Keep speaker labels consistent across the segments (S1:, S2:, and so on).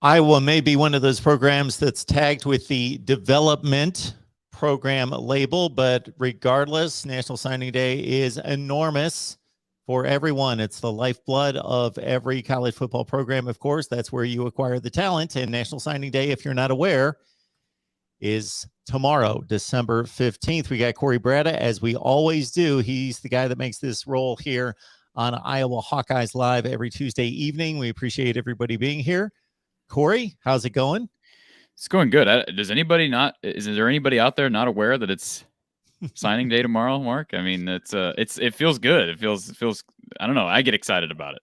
S1: Iowa may be one of those programs that's tagged with the development program label, but regardless, National Signing Day is enormous for everyone. It's the lifeblood of every college football program, of course. That's where you acquire the talent. And National Signing Day, if you're not aware, is tomorrow, December 15th. We got Corey Brada, as we always do. He's the guy that makes this roll here on Iowa Hawkeyes Live every Tuesday evening. We appreciate everybody being here. Corey, how's it going?
S2: It's going good. Is there anybody out there not aware that it's signing day tomorrow, Mark? I mean, it feels good. It feels, I don't know. I get excited about it.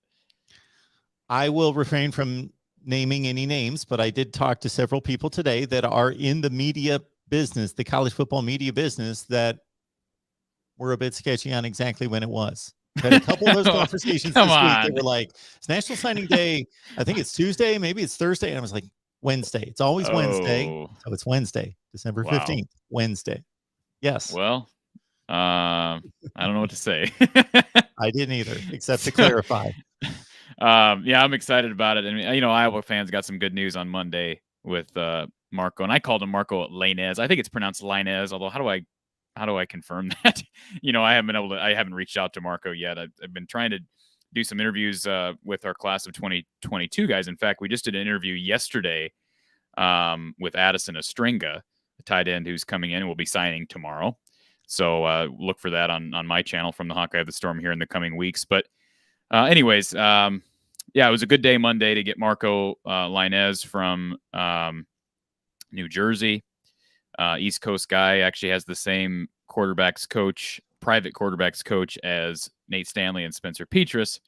S1: I will refrain from naming any names, but I did talk to several people today that are in the media business, the college football media business, that were a bit sketchy on exactly when it was. Had a couple of those conversations this week. They were like, it's National Signing Day. I think it's Tuesday. Maybe it's Thursday. And I was like, Wednesday. It's always Wednesday. So it's Wednesday, December 15th, Wednesday. Yes.
S2: Well, I don't know what to say.
S1: I didn't either, except to clarify.
S2: Yeah, I'm excited about it. I mean, Iowa fans got some good news on Monday with Marco, and I called him Marco Lainez. I think it's pronounced Lainez, although how do I confirm that? I haven't reached out to Marco yet. I've been trying to do some interviews with our class of 2022 guys. In fact, we just did an interview yesterday with Addison Astringa, a tight end who's coming in and will be signing tomorrow. So look for that on my channel, From the Hawkeye of the Storm, here in the coming weeks. But anyways, it was a good day Monday to get Marco Lainez from New Jersey. East Coast guy, actually has the same private quarterbacks coach as Nate Stanley and Spencer Petras.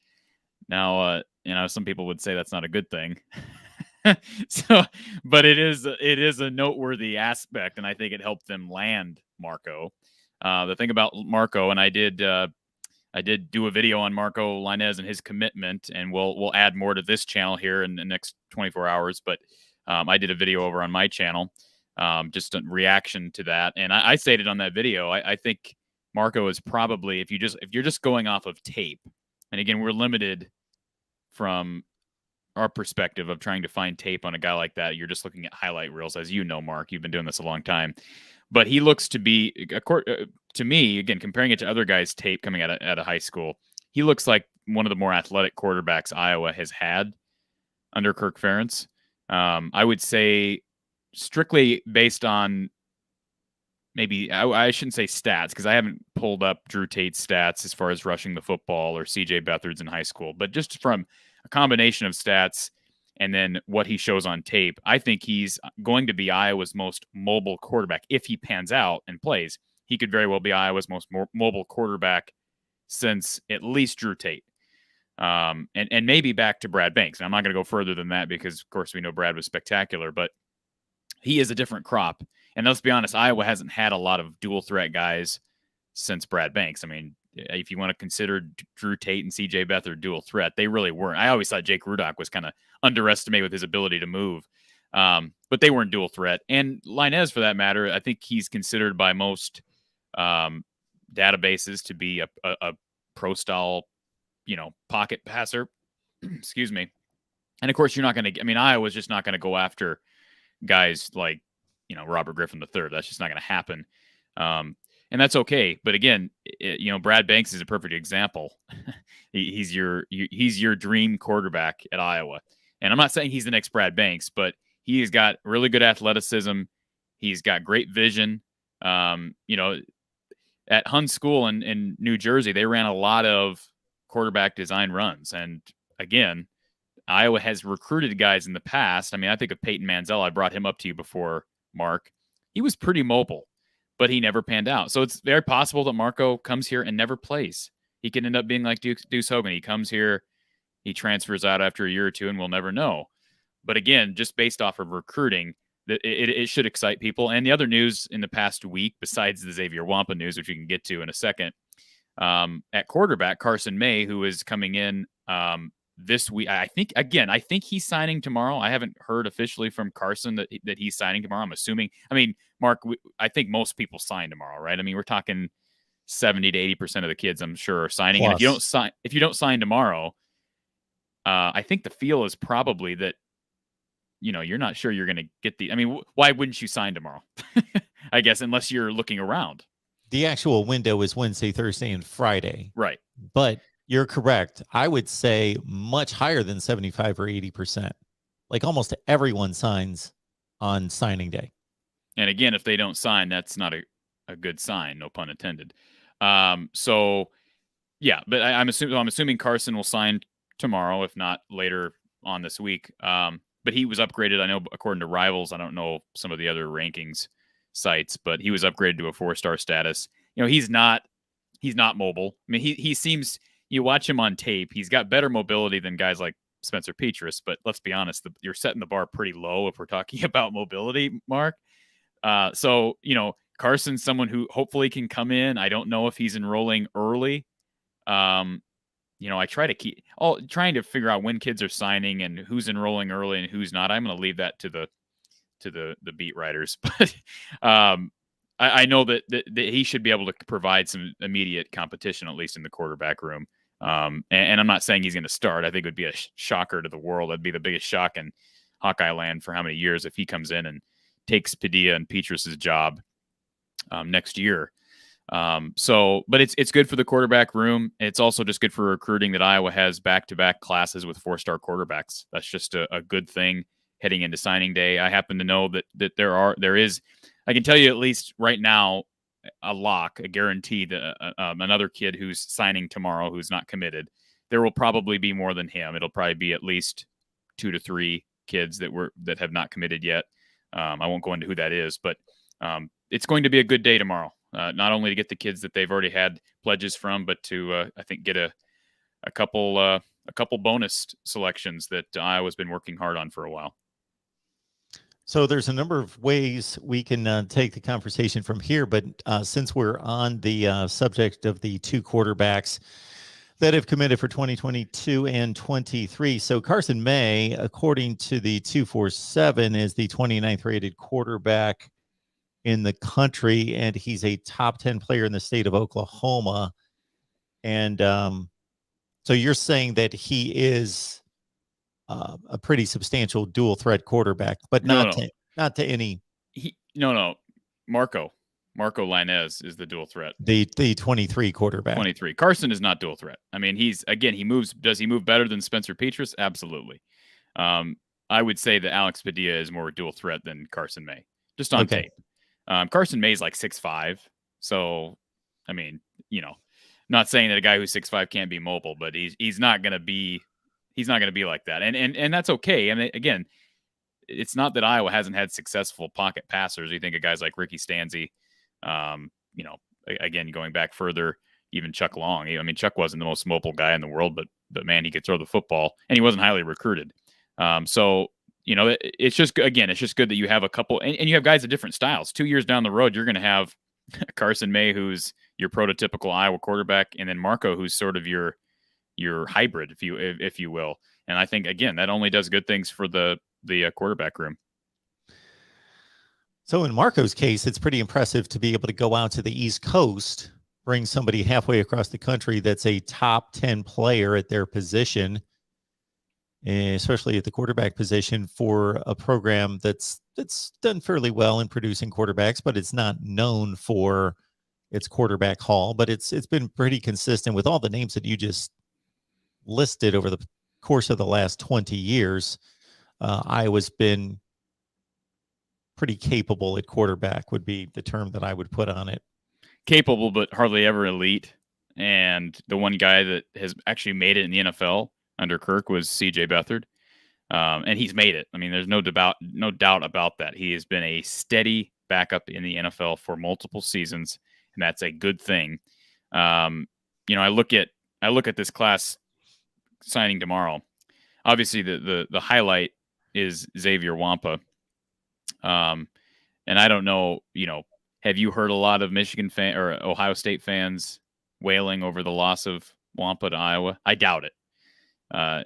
S2: Now, some people would say that's not a good thing. But it is a noteworthy aspect, and I think it helped them land Marco. The thing about Marco, and I did do a video on Marco Lainez and his commitment, and we'll add more to this channel here in the next 24 hours. But I did a video over on my channel, just a reaction to that. And I stated on that video, I think Marco is probably, if you're just going off of tape, and again, we're limited from our perspective of trying to find tape on a guy like that. You're just looking at highlight reels, as you know, Mark. You've been doing this a long time. But he looks to be, to me, again, comparing it to other guys' tape coming out of high school, he looks like one of the more athletic quarterbacks Iowa has had under Kirk Ferentz. I would say strictly based on maybe, I shouldn't say stats, because I haven't pulled up Drew Tate's stats as far as rushing the football or CJ Beathard's in high school, but just from a combination of stats and then what he shows on tape, I think he's going to be Iowa's most mobile quarterback. If he pans out and plays, he could very well be Iowa's most mobile quarterback since at least Drew Tate. And maybe back to Brad Banks. And I'm not going to go further than that because, of course, we know Brad was spectacular, but he is a different crop. And let's be honest, Iowa hasn't had a lot of dual threat guys since Brad Banks. I mean, if you want to consider Drew Tate and CJ Beathard dual threat, they really weren't. I always thought Jake Rudock was kind of underestimated with his ability to move, but they weren't dual threat. And Lainez, for that matter, I think he's considered by most databases to be a pro style, pocket passer. Excuse me. And of course, you're not going to. I mean, Iowa's just not going to go after guys like Robert Griffin III. That's just not going to happen. And that's okay. But again, Brad Banks is a perfect example. he's your dream quarterback at Iowa. And I'm not saying he's the next Brad Banks, but he's got really good athleticism. He's got great vision. At Hun School in New Jersey, they ran a lot of quarterback design runs. And again, Iowa has recruited guys in the past. I mean, I think of Peyton Manziel. I brought him up to you before, Mark. He was pretty mobile, but he never panned out. So it's very possible that Marco comes here and never plays. He can end up being like Deuce Hogan. He comes here, he transfers out after a year or two, and we'll never know. But again, just based off of recruiting, it should excite people. And the other news in the past week, besides the Xavier Wampa news, which we can get to in a second, at quarterback, Carson May, who is coming in this week. I think he's signing tomorrow. I haven't heard officially from Carson that he's signing tomorrow. I'm assuming. I mean, Mark, I think most people sign tomorrow, right? I mean, we're talking 70 to 80% of the kids, I'm sure, are signing. Plus. And if you don't sign tomorrow, I think the feel is probably that you're not sure you're going to get the. I mean, why wouldn't you sign tomorrow? I guess unless you're looking around.
S1: The actual window is Wednesday, Thursday, and Friday.
S2: Right.
S1: But you're correct. I would say much higher than 75 or 80%. Like almost everyone signs on signing day.
S2: And again, if they don't sign, that's not a good sign, no pun intended. So yeah, but I'm assuming Carson will sign tomorrow, if not later on this week. But he was upgraded. I know according to Rivals, I don't know some of the other rankings sites, but he was upgraded to a 4-star status. He's not mobile. I mean, he seems, you watch him on tape, he's got better mobility than guys like Spencer Petras, but let's be honest, you're setting the bar pretty low if we're talking about mobility, Mark. So, Carson's someone who hopefully can come in. I don't know if he's enrolling early. I try to trying to figure out when kids are signing and who's enrolling early and who's not. I'm going to leave that to the beat writers, but I know that he should be able to provide some immediate competition, at least in the quarterback room. And I'm not saying he's going to start. I think it would be a shocker to the world. It'd be the biggest shock in Hawkeye land for how many years if he comes in and takes Padilla and Petrus's job next year. But it's good for the quarterback room. It's also just good for recruiting that Iowa has back-to-back classes with 4-star quarterbacks. That's just a good thing heading into signing day. I happen to know that there is, I can tell you at least right now, a guarantee that another kid who's signing tomorrow who's not committed, there will probably be more than him. It'll probably be at least 2 to 3 kids that have not committed yet. I won't go into who that is, but it's going to be a good day tomorrow. Not only to get the kids that they've already had pledges from, but to I think get a couple bonus selections that Iowa's been working hard on for a while.
S1: So there's a number of ways we can take the conversation from here, but since we're on the subject of the 2 quarterbacks that have committed for 2022 and 23, so Carson May, according to the 247, is the 29th rated quarterback in the country, and he's a top 10 player in the state of Oklahoma. And so you're saying that he is a pretty substantial dual threat quarterback, but not to any.
S2: Marco Lainez is the dual threat.
S1: The 23 quarterback.
S2: 23. Carson is not dual threat. I mean, does he move better than Spencer Petras? Absolutely. I would say that Alex Padilla is more dual threat than Carson May, just on tape. Carson May is like 6'5", so I mean, not saying that a guy who's 6'5" can't be mobile, but he's not going to be like that, and that's okay. I mean, again, it's not that Iowa hasn't had successful pocket passers. You think of guys like Ricky Stanzi, again going back further, even Chuck Long. I mean, Chuck wasn't the most mobile guy in the world, but man, he could throw the football, and he wasn't highly recruited. So. It's just good that you have a couple, and you have guys of different styles. 2 years down the road, you're going to have Carson May, who's your prototypical Iowa quarterback, and then Marco, who's sort of your hybrid, if you will. And I think again that only does good things for the quarterback room.
S1: So in Marco's case, it's pretty impressive to be able to go out to the East Coast, bring somebody halfway across the country that's a top 10 player at their position, especially at the quarterback position, for a program that's done fairly well in producing quarterbacks, but it's not known for its quarterback haul. But it's been pretty consistent with all the names that you just listed over the course of the last 20 years. Iowa's been pretty capable at quarterback would be the term that I would put on it.
S2: Capable, but hardly ever elite. And the one guy that has actually made it in the NFL under Kirk was C.J. Beathard, and he's made it. I mean, there's no doubt about that. He has been a steady backup in the NFL for multiple seasons, and that's a good thing. I look at this class signing tomorrow. Obviously, the highlight is Xavier Wampa, and I don't know. Have you heard a lot of Michigan fan or Ohio State fans wailing over the loss of Wampa to Iowa? I doubt it. I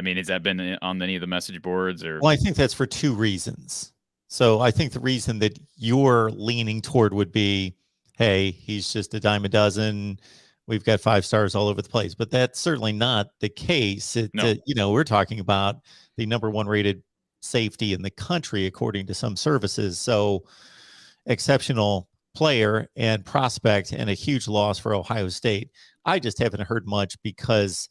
S2: mean, has that been on any of the message boards? Or?
S1: Well, I think that's for 2 reasons. So I think the reason that you're leaning toward would be, hey, he's just a dime a dozen. we've got 5 stars all over the place, but that's certainly not the case.
S2: No.
S1: We're talking about the number 1 rated safety in the country, according to some services. So exceptional player and prospect, and a huge loss for Ohio State. I just haven't heard much because,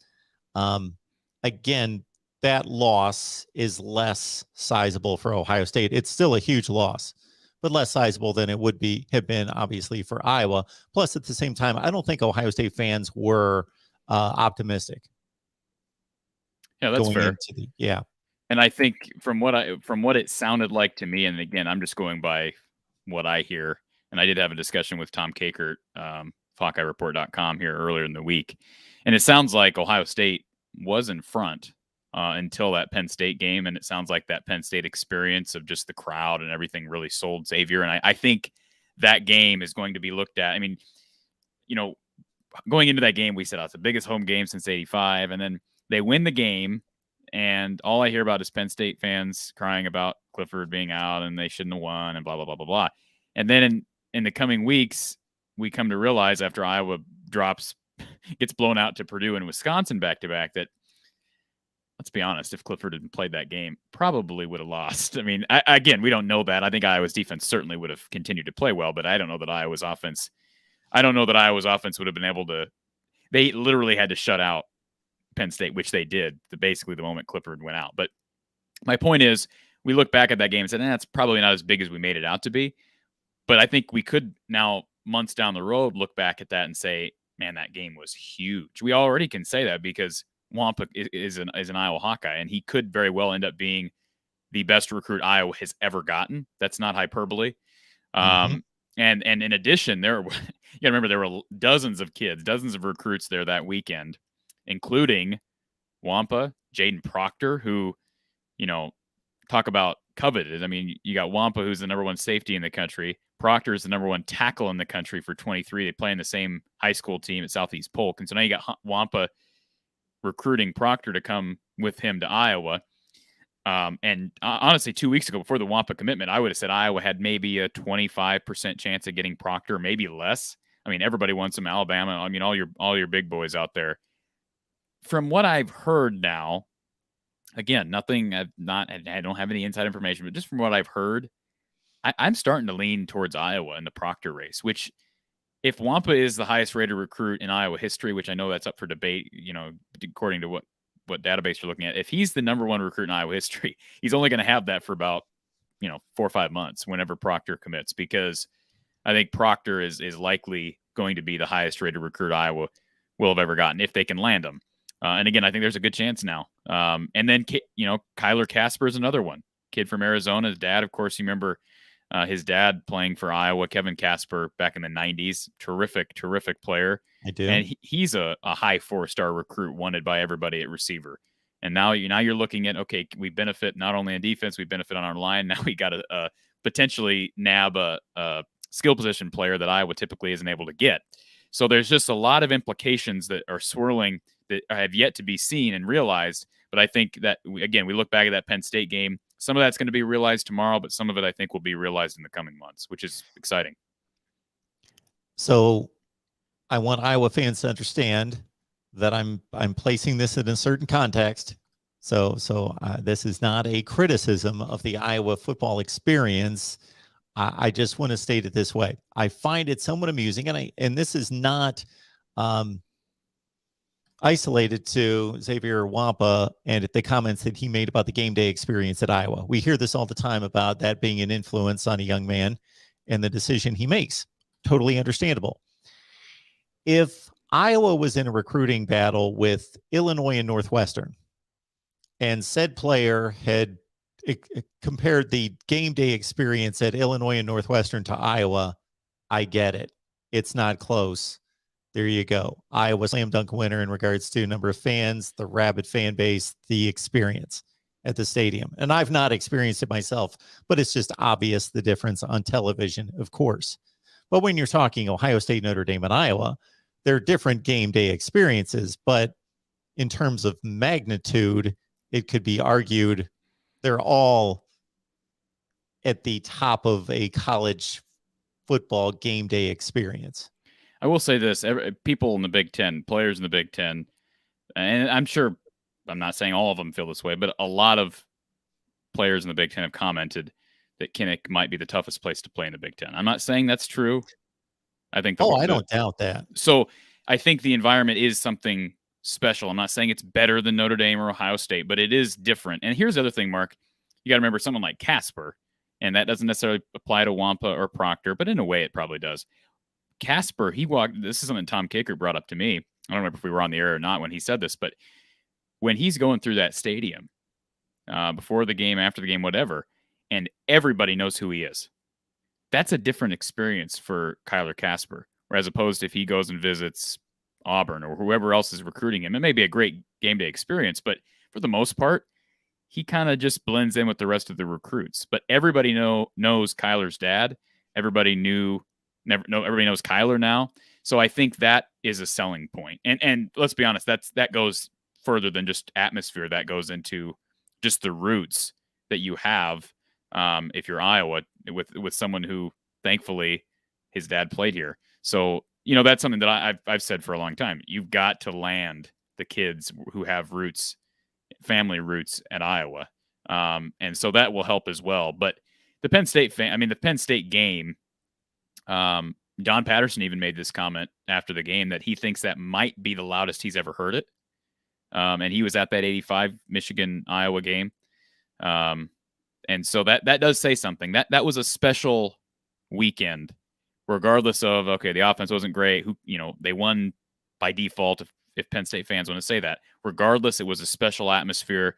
S1: again, that loss is less sizable for Ohio State. It's still a huge loss, but less sizable than it would have been obviously for Iowa. Plus, at the same time, I don't think Ohio State fans were optimistic.
S2: Yeah, that's fair.
S1: Yeah.
S2: And I think from what it sounded like to me, and again, I'm just going by what I hear, and I did have a discussion with Tom Kakert, HawkeyeReport.com here earlier in the week, and it sounds like Ohio State was in front until that Penn State game, and it sounds like that Penn State experience of just the crowd and everything really sold Xavier, and I think that game is going to be looked at. I mean, going into that game, we said, it's the biggest home game since '85, and then they win the game, and all I hear about is Penn State fans crying about Clifford being out and they shouldn't have won and blah, blah, blah, blah, blah. And then in the coming weeks, we come to realize after Iowa gets blown out to Purdue and Wisconsin back-to-back that, let's be honest, if Clifford had played that game, probably would have lost. I mean, again, we don't know that. I think Iowa's defense certainly would have continued to play well, but I don't know that Iowa's offense would have been able to. They literally had to shut out Penn State, which they did basically the moment Clifford went out. But my point is, we look back at that game and said, it's probably not as big as we made it out to be. But I think we could now, months down the road, look back at that and say, man, that game was huge. We already can say that because Wampa is an Iowa Hawkeye, and he could very well end up being the best recruit Iowa has ever gotten. That's not hyperbole. And in addition, you got to remember there were dozens of recruits there that weekend, including Wampa, Jaden Proctor, who, talk about coveted. I mean, you got Wampa, who's the number 1 safety in the country. Proctor is the number 1 tackle in the country for 23. They play in the same high school team at Southeast Polk. And so now you got Wampa recruiting Proctor to come with him to Iowa. And honestly, 2 weeks ago, before the Wampa commitment, I would have said Iowa had maybe a 25% chance of getting Proctor, maybe less. I mean, everybody wants him. Alabama. I mean, all your big boys out there. From what I've heard now, again, I don't have any inside information, but just from what I've heard, I'm starting to lean towards Iowa in the Proctor race, which, if Wampa is the highest rated recruit in Iowa history, which I know that's up for debate, according to what database you're looking at, if he's the number 1 recruit in Iowa history, he's only going to have that for about, 4 or 5 months whenever Proctor commits, because I think Proctor is likely going to be the highest rated recruit Iowa will have ever gotten if they can land him. And again, I think there's a good chance now. And then, Kyler Casper is another one. Kid from Arizona. His dad, of course, you remember his dad playing for Iowa, Kevin Casper, back in the 90s. Terrific player.
S1: I do.
S2: And he's a high 4-star recruit wanted by everybody at receiver. And now you're looking at, okay, we benefit not only on defense, we benefit on our line. Now we got to potentially nab a skill position player that Iowa typically isn't able to get. So there's just a lot of implications that are swirling that have yet to be seen and realized. But I think that, again, we look back at that Penn State game. Some of that's going to be realized tomorrow, but some of it I think will be realized in the coming months, which is exciting.
S1: So I want Iowa fans to understand that I'm placing this in a certain context. So this is not a criticism of the Iowa football experience. I just want to state it this way. I find it somewhat amusing, and this is not isolated to Xavier Wampa and the comments that he made about the game day experience at Iowa. We hear this all the time about that being an influence on a young man and the decision he makes. Totally understandable. If Iowa was in a recruiting battle with Illinois and Northwestern, and said player had compared the game day experience at Illinois and Northwestern to Iowa, I get it. It's not close. There you go. Iowa slam dunk winner in regards to number of fans, the rabid fan base, the experience at the stadium. And I've not experienced it myself, but it's just obvious the difference on television, of course. But when you're talking Ohio State, Notre Dame, and Iowa, they're different game day experiences. But in terms of magnitude, it could be argued they're all at the top of a college football game day experience.
S2: I will say this: people in the Big Ten, players in the Big Ten, and I'm sure I'm not saying all of them feel this way, but a lot of players in the Big Ten have commented that Kinnick might be the toughest place to play in the Big Ten. I'm not saying that's true. I think
S1: I don't doubt that.
S2: So I think the environment is something special. I'm not saying it's better than Notre Dame or Ohio State, but it is different. And here's the other thing, Mark. You got to remember someone like Casper, and that doesn't necessarily apply to Wampa or Proctor, but in a way it probably does. Casper, this is something Tom Caker brought up to me. I don't remember if we were on the air or not when he said this, but when he's going through that stadium, before the game, after the game, whatever, and everybody knows who he is, that's a different experience for Kyler Casper, as opposed to if he goes and visits Auburn or whoever else is recruiting him. It may be a great game day experience, but for the most part, he kind of just blends in with the rest of the recruits. But everybody knows Kyler's dad. Everybody knows Kyler now. So I think that is a selling point. And let's be honest, that goes further than just atmosphere. That goes into just the roots that you have. If you're Iowa with someone who thankfully his dad played here. So, that's something that I've said for a long time. You've got to land the kids who have family roots at Iowa. And so that will help as well. But the Penn State game, Don Patterson even made this comment after the game that he thinks that might be the loudest he's ever heard it. And he was at that 85 Michigan-Iowa game. And so that does say something. That was a special weekend, regardless of, okay, the offense wasn't great. They won by default if Penn State fans want to say that. Regardless, it was a special atmosphere,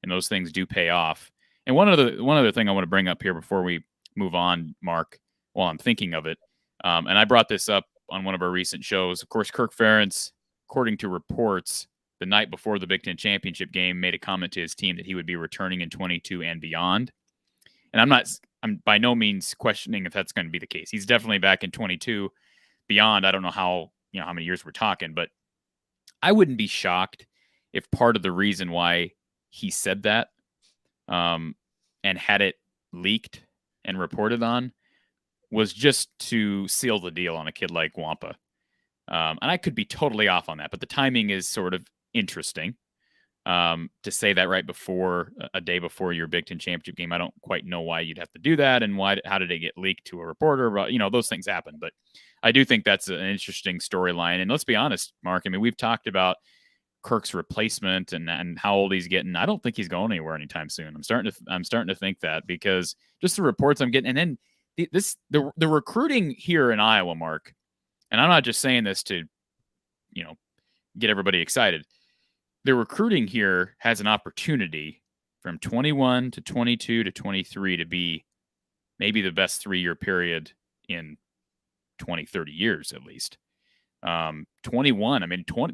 S2: and those things do pay off. And one other thing I want to bring up here before we move on, Mark, while I'm thinking of it, and I brought this up on one of our recent shows. Of course, Kirk Ferentz, according to reports, the night before the Big Ten championship game, made a comment to his team that he would be returning in 22 and beyond. And I'm by no means questioning if that's going to be the case. He's definitely back in 22. Beyond, I don't know how many years we're talking, but I wouldn't be shocked if part of the reason why he said that, and had it leaked and reported on, was just to seal the deal on a kid like Wampa. And I could be totally off on that, but the timing is sort of interesting. To say that right before a day before your Big Ten championship game. I don't quite know why you'd have to do that, and how did it get leaked to a reporter? But those things happen. But I do think that's an interesting storyline. And let's be honest, Mark. I mean, we've talked about Kirk's replacement and how old he's getting. I don't think he's going anywhere anytime soon. I'm starting to think that, because just the reports I'm getting, and then the recruiting here in Iowa, Mark. And I'm not just saying this to get everybody excited. The recruiting here has an opportunity from 21 to 22 to 23 to be maybe the best 3-year period in 20, 30 years at least. 21,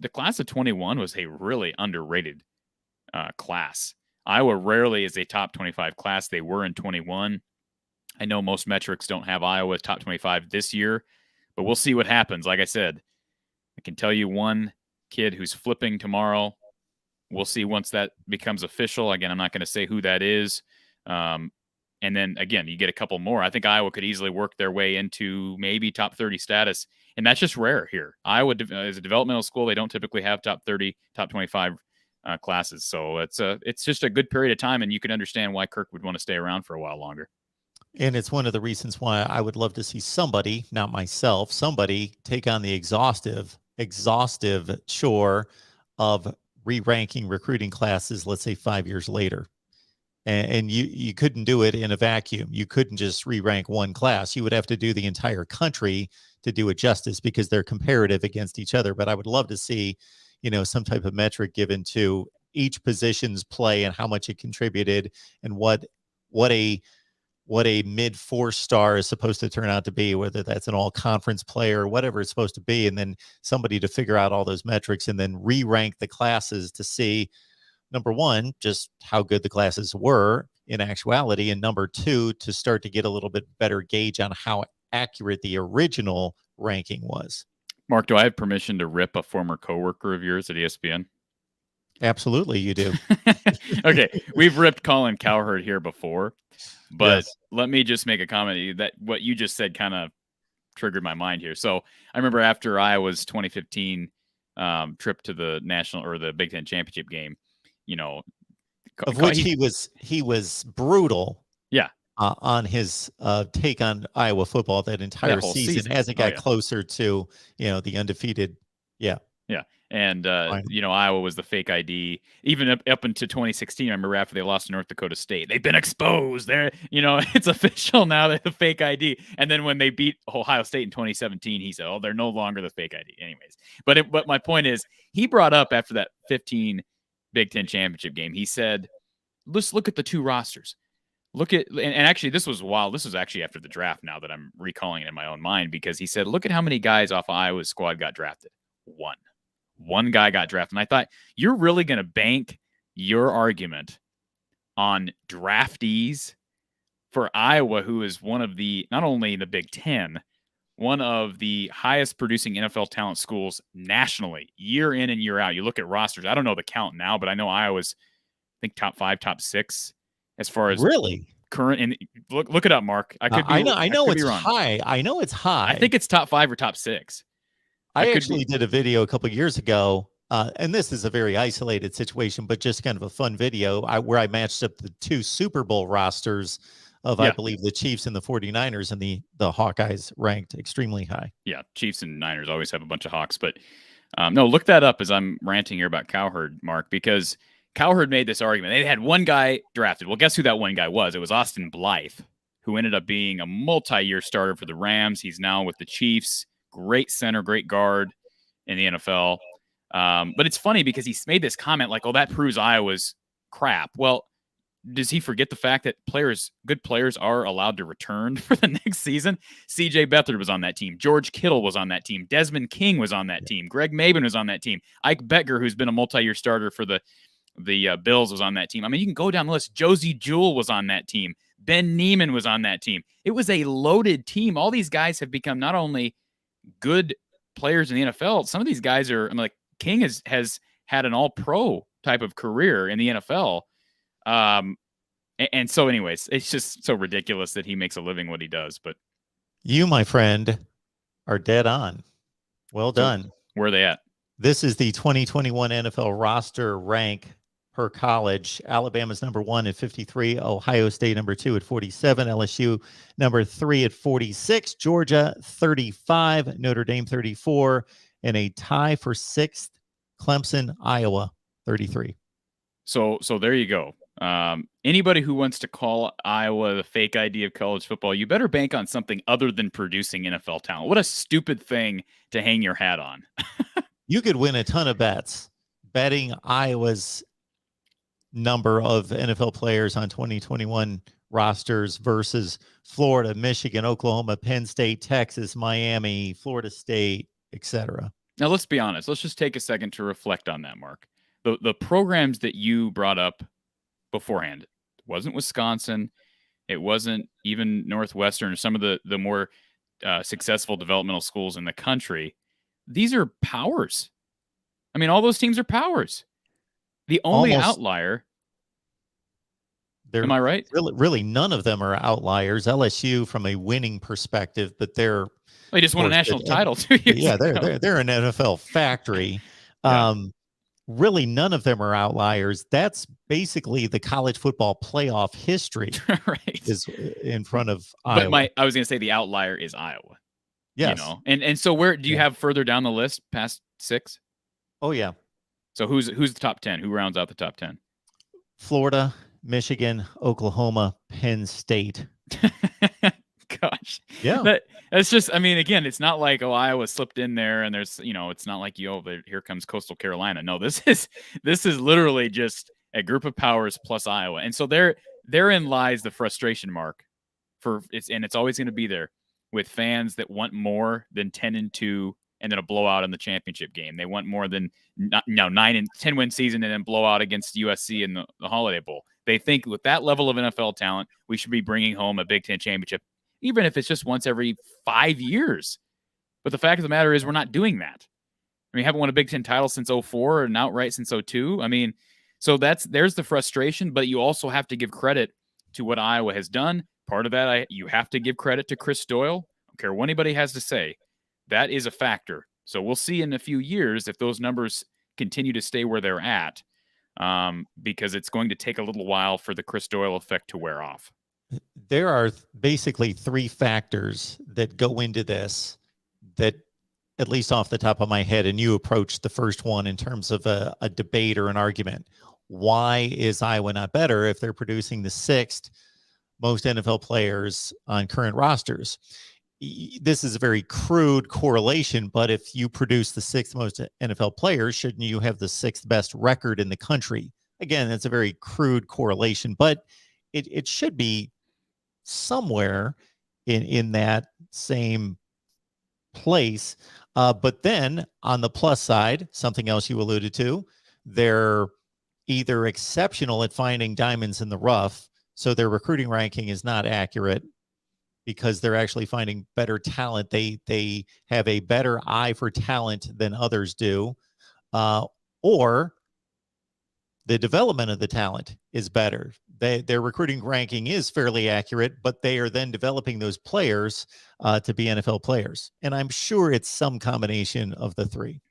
S2: the class of 21 was a really underrated class. Iowa rarely is a top 25 class. They were in 21. I know most metrics don't have Iowa top 25 this year, but we'll see what happens. Like I said, I can tell you one kid who's flipping tomorrow. We'll see once that becomes official. Again, I'm not going to say who that is. And then, again, you get a couple more. I think Iowa could easily work their way into maybe top 30 status. And that's just rare here. Iowa is a developmental school. They don't typically have top 30, top 25 classes. So it's just a good period of time, and you can understand why Kirk would want to stay around for a while longer.
S1: And it's one of the reasons why I would love to see somebody, not myself, somebody take on the exhaustive chore of re-ranking recruiting classes, let's say 5 years later. And you couldn't do it in a vacuum. You couldn't just re-rank one class. You would have to do the entire country to do it justice, because they're comparative against each other. But I would love to see, some type of metric given to each position's play and how much it contributed, and what a mid 4-star is supposed to turn out to be, whether that's an all-conference player or whatever it's supposed to be, and then somebody to figure out all those metrics and then re-rank the classes to see, number one, just how good the classes were in actuality, and number two, to start to get a little bit better gauge on how accurate the original ranking was.
S2: Mark, do I have permission to rip a former coworker of yours at ESPN?
S1: Absolutely, you do.
S2: Okay, we've ripped Colin Cowherd here before, but
S1: yes.
S2: Let me just make a comment that what you just said kind of triggered my mind here. So I remember after Iowa's 2015 trip to the national or the Big Ten championship game,
S1: of which he was brutal.
S2: Yeah.
S1: On his take on Iowa football that entire season as it got closer to, the undefeated. Yeah.
S2: Yeah. And, Iowa was the fake ID. Even up into 2016, I remember after they lost to North Dakota State, they've been exposed. It's official now, that the fake ID. And then when they beat Ohio State in 2017, he said, they're no longer the fake ID. Anyways. But my point is, he brought up after that 15 Big Ten championship game, he said, let's look at the two rosters. Look at, and actually this was wild. This was actually after the draft now that I'm recalling it in my own mind, because he said, look at how many guys off of Iowa's squad got drafted. One guy got drafted. And I thought, you're really going to bank your argument on draftees for Iowa, who is one of the, not only in the Big Ten, one of the highest producing NFL talent schools nationally, year in and year out. You look at rosters. I don't know the count now, but I know Iowa's, I think, top 5, top 6 as far as
S1: really
S2: current. And look it up, Mark. I could be.
S1: I know it's high. I know it's high.
S2: I think it's top 5 or top 6.
S1: I actually did a video a couple of years ago, and this is a very isolated situation, but just kind of a fun video where I matched up the 2 Super Bowl rosters of, I believe, the Chiefs and the 49ers, and the Hawkeyes ranked extremely high.
S2: Yeah, Chiefs and Niners always have a bunch of Hawks. But no, look that up as I'm ranting here about Cowherd, Mark, because Cowherd made this argument. They had one guy drafted. Well, guess who that one guy was? It was Austin Blythe, who ended up being a multi-year starter for the Rams. He's now with the Chiefs. Great center, great guard in the NFL. But it's funny because he made this comment like, that proves Iowa's crap. Well, does he forget the fact that good players are allowed to return for the next season? C.J. Beathard was on that team. George Kittle was on that team. Desmond King was on that team. Greg Maben was on that team. Ike Becker, who's been a multi-year starter for the Bills, was on that team. I mean, you can go down the list. Josie Jewell was on that team. Ben Neiman was on that team. It was a loaded team. All these guys have become not only good players in the NFL, some of these guys are, King has had an all-pro type of career in the NFL. And so anyways, it's just so ridiculous that he makes a living what he does. But
S1: you, my friend, are dead on. Well done.
S2: So where are they at?
S1: This is the 2021 NFL roster rank per college. Alabama's number 1 at 53, Ohio State number 2 at 47, LSU number 3 at 46, Georgia 35, Notre Dame 34, and a tie for 6th, Clemson, Iowa 33.
S2: So there you go. Anybody who wants to call Iowa the fake ID of college football, you better bank on something other than producing NFL talent. What a stupid thing to hang your hat on.
S1: You could win a ton of bets betting Iowa's number of NFL players on 2021 rosters versus Florida, Michigan, Oklahoma, Penn State, Texas, Miami, Florida State, etc.
S2: Now, let's be honest. Let's just take a second to reflect on that, Mark. The programs that you brought up beforehand, it wasn't Wisconsin. It wasn't even Northwestern or some of the more successful developmental schools in the country. These are powers. I mean, all those teams are powers. The only outlier, am I right?
S1: Really, none of them are outliers. LSU from a winning perspective, but they're
S2: they just won a national title 2 years ago.
S1: They're an NFL factory.
S2: Yeah.
S1: Really, none of them are outliers. That's basically the college football playoff history.
S2: Right.
S1: Is in front of Iowa.
S2: But I was going to say the outlier is Iowa.
S1: Yes.
S2: And so where do you have further down the list past 6?
S1: Oh yeah.
S2: So who's the top 10? Who rounds out the top 10?
S1: Florida, Michigan, Oklahoma, Penn State.
S2: Gosh.
S1: Yeah.
S2: That's just, I mean, again, it's not like, Iowa slipped in there and there's, it's not like, here comes Coastal Carolina. No, this is literally just a group of powers plus Iowa. And so therein lies the frustration, Mark, and it's always going to be there with fans that want more than 10-2 and then a blowout in the championship game. They want more than 9 and 10 win season and then blowout against USC in the Holiday Bowl. They think with that level of NFL talent, we should be bringing home a Big Ten championship, even if it's just once every 5 years. But the fact of the matter is we're not doing that. I mean, we haven't won a Big Ten title since 2004 and outright since 2002. I mean, so there's the frustration, but you also have to give credit to what Iowa has done. Part of that, you have to give credit to Chris Doyle, don't care what anybody has to say. That is a factor. So we'll see in a few years if those numbers continue to stay where they're at, because it's going to take a little while for the Chris Doyle effect to wear off.
S1: There are basically three factors that go into this that, at least off the top of my head, and you approached the first one in terms of a debate or an argument. Why is Iowa not better if they're producing the sixth most NFL players on current rosters? This is a very crude correlation, but if you produce the sixth most NFL players, shouldn't you have the sixth best record in the country? Again, that's a very crude correlation, but it should be somewhere in that same place. But then on the plus side, something else you alluded to, they're either exceptional at finding diamonds in the rough, so their recruiting ranking is not accurate because they're actually finding better talent. They have a better eye for talent than others do, or the development of the talent is better. Their recruiting ranking is fairly accurate, but they are then developing those players to be NFL players. And I'm sure it's some combination of the three.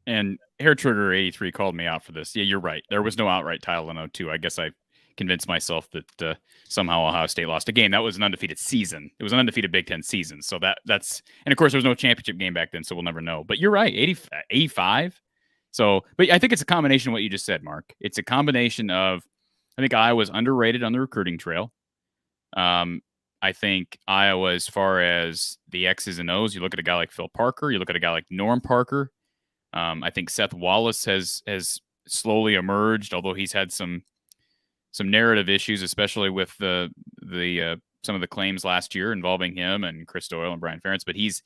S2: And Hair Trigger 83 called me out for this. Yeah, you're right. There was no outright title in 02. I guess I convinced myself that somehow Ohio State lost a game. That was an undefeated season. It was an undefeated Big Ten season. So that's, and of course there was no championship game back then, so we'll never know. But you're right, 85. So, but I think it's a combination of what you just said, Mark. It's a combination of, I think Iowa's underrated on the recruiting trail. I think Iowa, as far as the X's and O's, you look at a guy like Phil Parker, you look at a guy like Norm Parker. I think Seth Wallace has slowly emerged, although he's had some narrative issues, especially with the some of the claims last year involving him and Chris Doyle and Brian Ferentz. But he's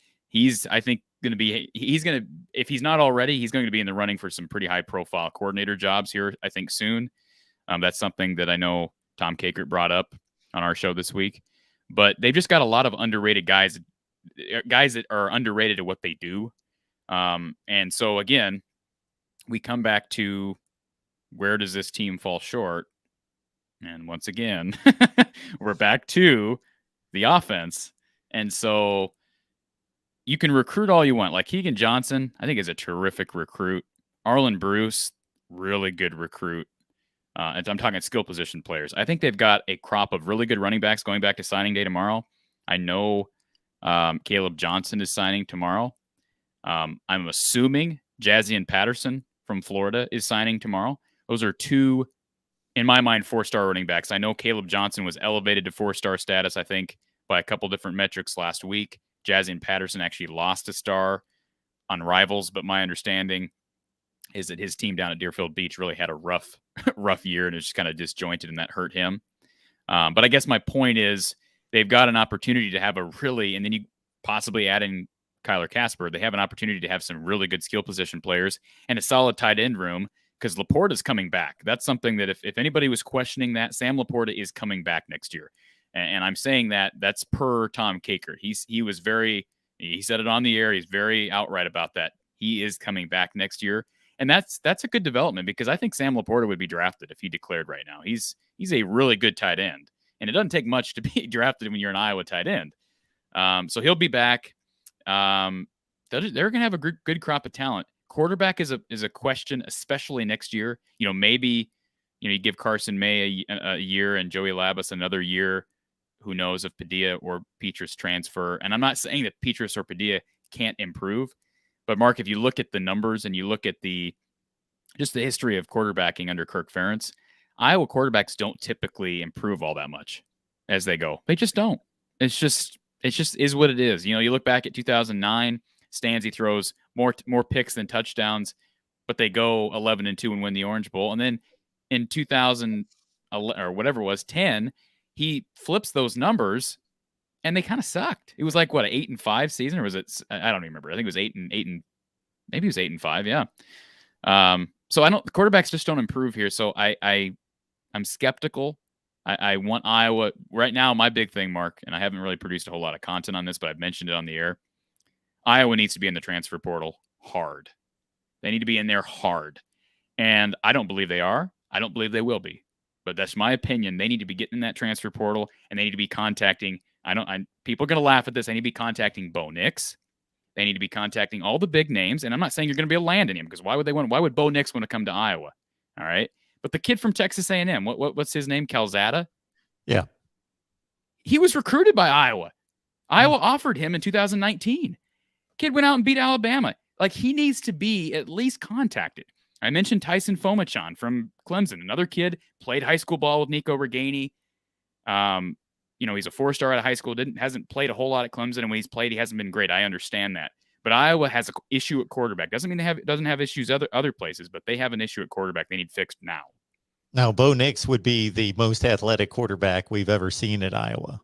S2: I think if he's not already, he's going to be in the running for some pretty high profile coordinator jobs here, I think, soon. That's something that I know Tom Kakert brought up on our show this week. But they've just got a lot of underrated guys that are underrated at what they do. And so again, we come back to, where does this team fall short? And once again, we're back to the offense. And so you can recruit all you want. Like Keegan Johnson, I think, is a terrific recruit. Arlen Bruce, really good recruit. And I'm talking skill position players. I think they've got a crop of really good running backs going back to signing day tomorrow. I know Caleb Johnson is signing tomorrow. I'm assuming Jazian Patterson from Florida is signing tomorrow. Those are two, in my mind, 4-star running backs. I know Caleb Johnson was elevated to 4-star status, I think, by a couple different metrics last week. Jazian Patterson actually lost a star on Rivals, but my understanding is that his team down at Deerfield Beach really had a rough year, and it's just kind of disjointed, and that hurt him. But I guess my point is they've got an opportunity to have a really, and then you possibly add in Kyler Casper, they have an opportunity to have some really good skill position players and a solid tight end room, because Laporta is coming back. That's something that if anybody was questioning that, Sam Laporta is coming back next year. And I'm saying that's per Tom Kakert. He said it on the air. He's very outright about that. He is coming back next year. And that's a good development, because I think Sam Laporta would be drafted if he declared right now. He's a really good tight end. And it doesn't take much to be drafted when you're an Iowa tight end. So he'll be back. They're going to have a good crop of talent. Quarterback is a question, especially next year. Maybe you give Carson May a year and Joey Labus another year. Who knows if Padilla or Petrus transfer? And I'm not saying that Petrus or Padilla can't improve, but Mark, if you look at the numbers and you look at the history of quarterbacking under Kirk Ferentz, Iowa quarterbacks don't typically improve all that much as they go. They just don't. It's just is what it is. You look back at 2009, Stanzi throws more picks than touchdowns, but they go 11-2 and win the Orange Bowl. And then in 2000 or whatever it was, 10, he flips those numbers and they kind of sucked. It was like what, an 8-5 season, or was it? I don't even remember. I think it was 8 and maybe it was 8-5. Yeah. So the quarterbacks just don't improve here. So I'm skeptical. I want Iowa right now. My big thing, Mark, and I haven't really produced a whole lot of content on this, but I've mentioned it on the air. Iowa needs to be in the transfer portal hard. They need to be in there hard. And I don't believe they are. I don't believe they will be. But that's my opinion. They need to be getting in that transfer portal, and they need to be contacting People are going to laugh at this. I need to be contacting Beau Nix. They need to be contacting all the big names. And I'm not saying you're going to be able to land in him, because why would Beau Nix want to come to Iowa? All right. But the kid from Texas A&M, what's his name? Calzada?
S1: Yeah.
S2: He was recruited by Iowa. Iowa offered him in 2019. Kid went out and beat Alabama. Like, he needs to be at least contacted. I mentioned Tyson Fomachan from Clemson, another kid, played high school ball with Nico Regani. He's a 4-star out of high school, hasn't played a whole lot at Clemson, and when he's played, he hasn't been great. I understand that. But Iowa has an issue at quarterback. Doesn't mean doesn't have issues other places, but they have an issue at quarterback they need fixed now.
S1: Now, Beau Nix would be the most athletic quarterback we've ever seen at Iowa.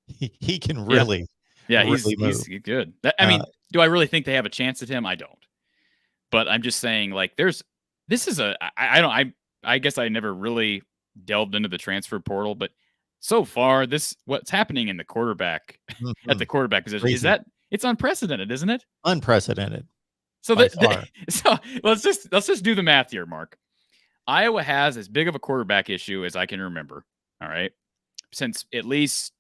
S1: He can really,
S2: he's good. Do I really think they have a chance at him? I don't. But I'm just saying, like, I guess I never really delved into the transfer portal, but so far, what's happening in the quarterback at the quarterback position it's unprecedented, isn't it?
S1: Unprecedented.
S2: So so let's just do the math here, Mark. Iowa has as big of a quarterback issue as I can remember. All right, since at least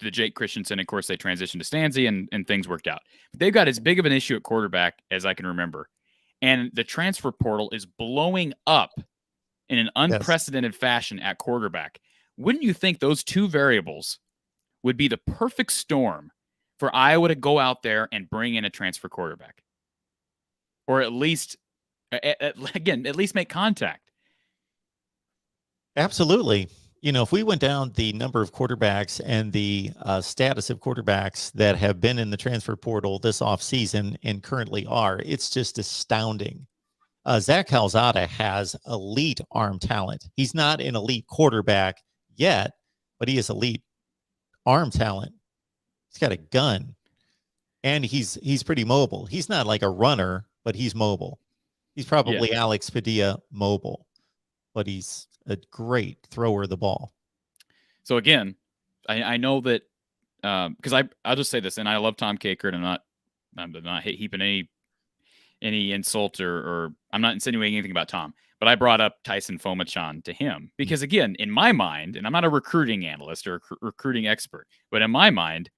S2: the Jake Christensen, of course, they transitioned to Stanzi and things worked out. But they've got as big of an issue at quarterback as I can remember, and the transfer portal is blowing up in an unprecedented fashion at quarterback. Wouldn't you think those two variables would be the perfect storm for Iowa to go out there and bring in a transfer quarterback? Or at least make contact.
S1: Absolutely. If we went down the number of quarterbacks and the status of quarterbacks that have been in the transfer portal this offseason and currently are, it's just astounding. Zach Calzada has elite arm talent. He's not an elite quarterback yet, but he is elite arm talent. He's got a gun, and he's pretty mobile. He's not like a runner, but he's mobile. He's probably Alex Padilla mobile, but he's a great thrower of the ball.
S2: So again, I know that because I'll just say this, and I love Tom Kakert. I'm not heaping any insult or I'm not insinuating anything about Tom, but I brought up Tyson Fomachan to him because, again, in my mind, and I'm not a recruiting analyst or recruiting expert, but in my mind,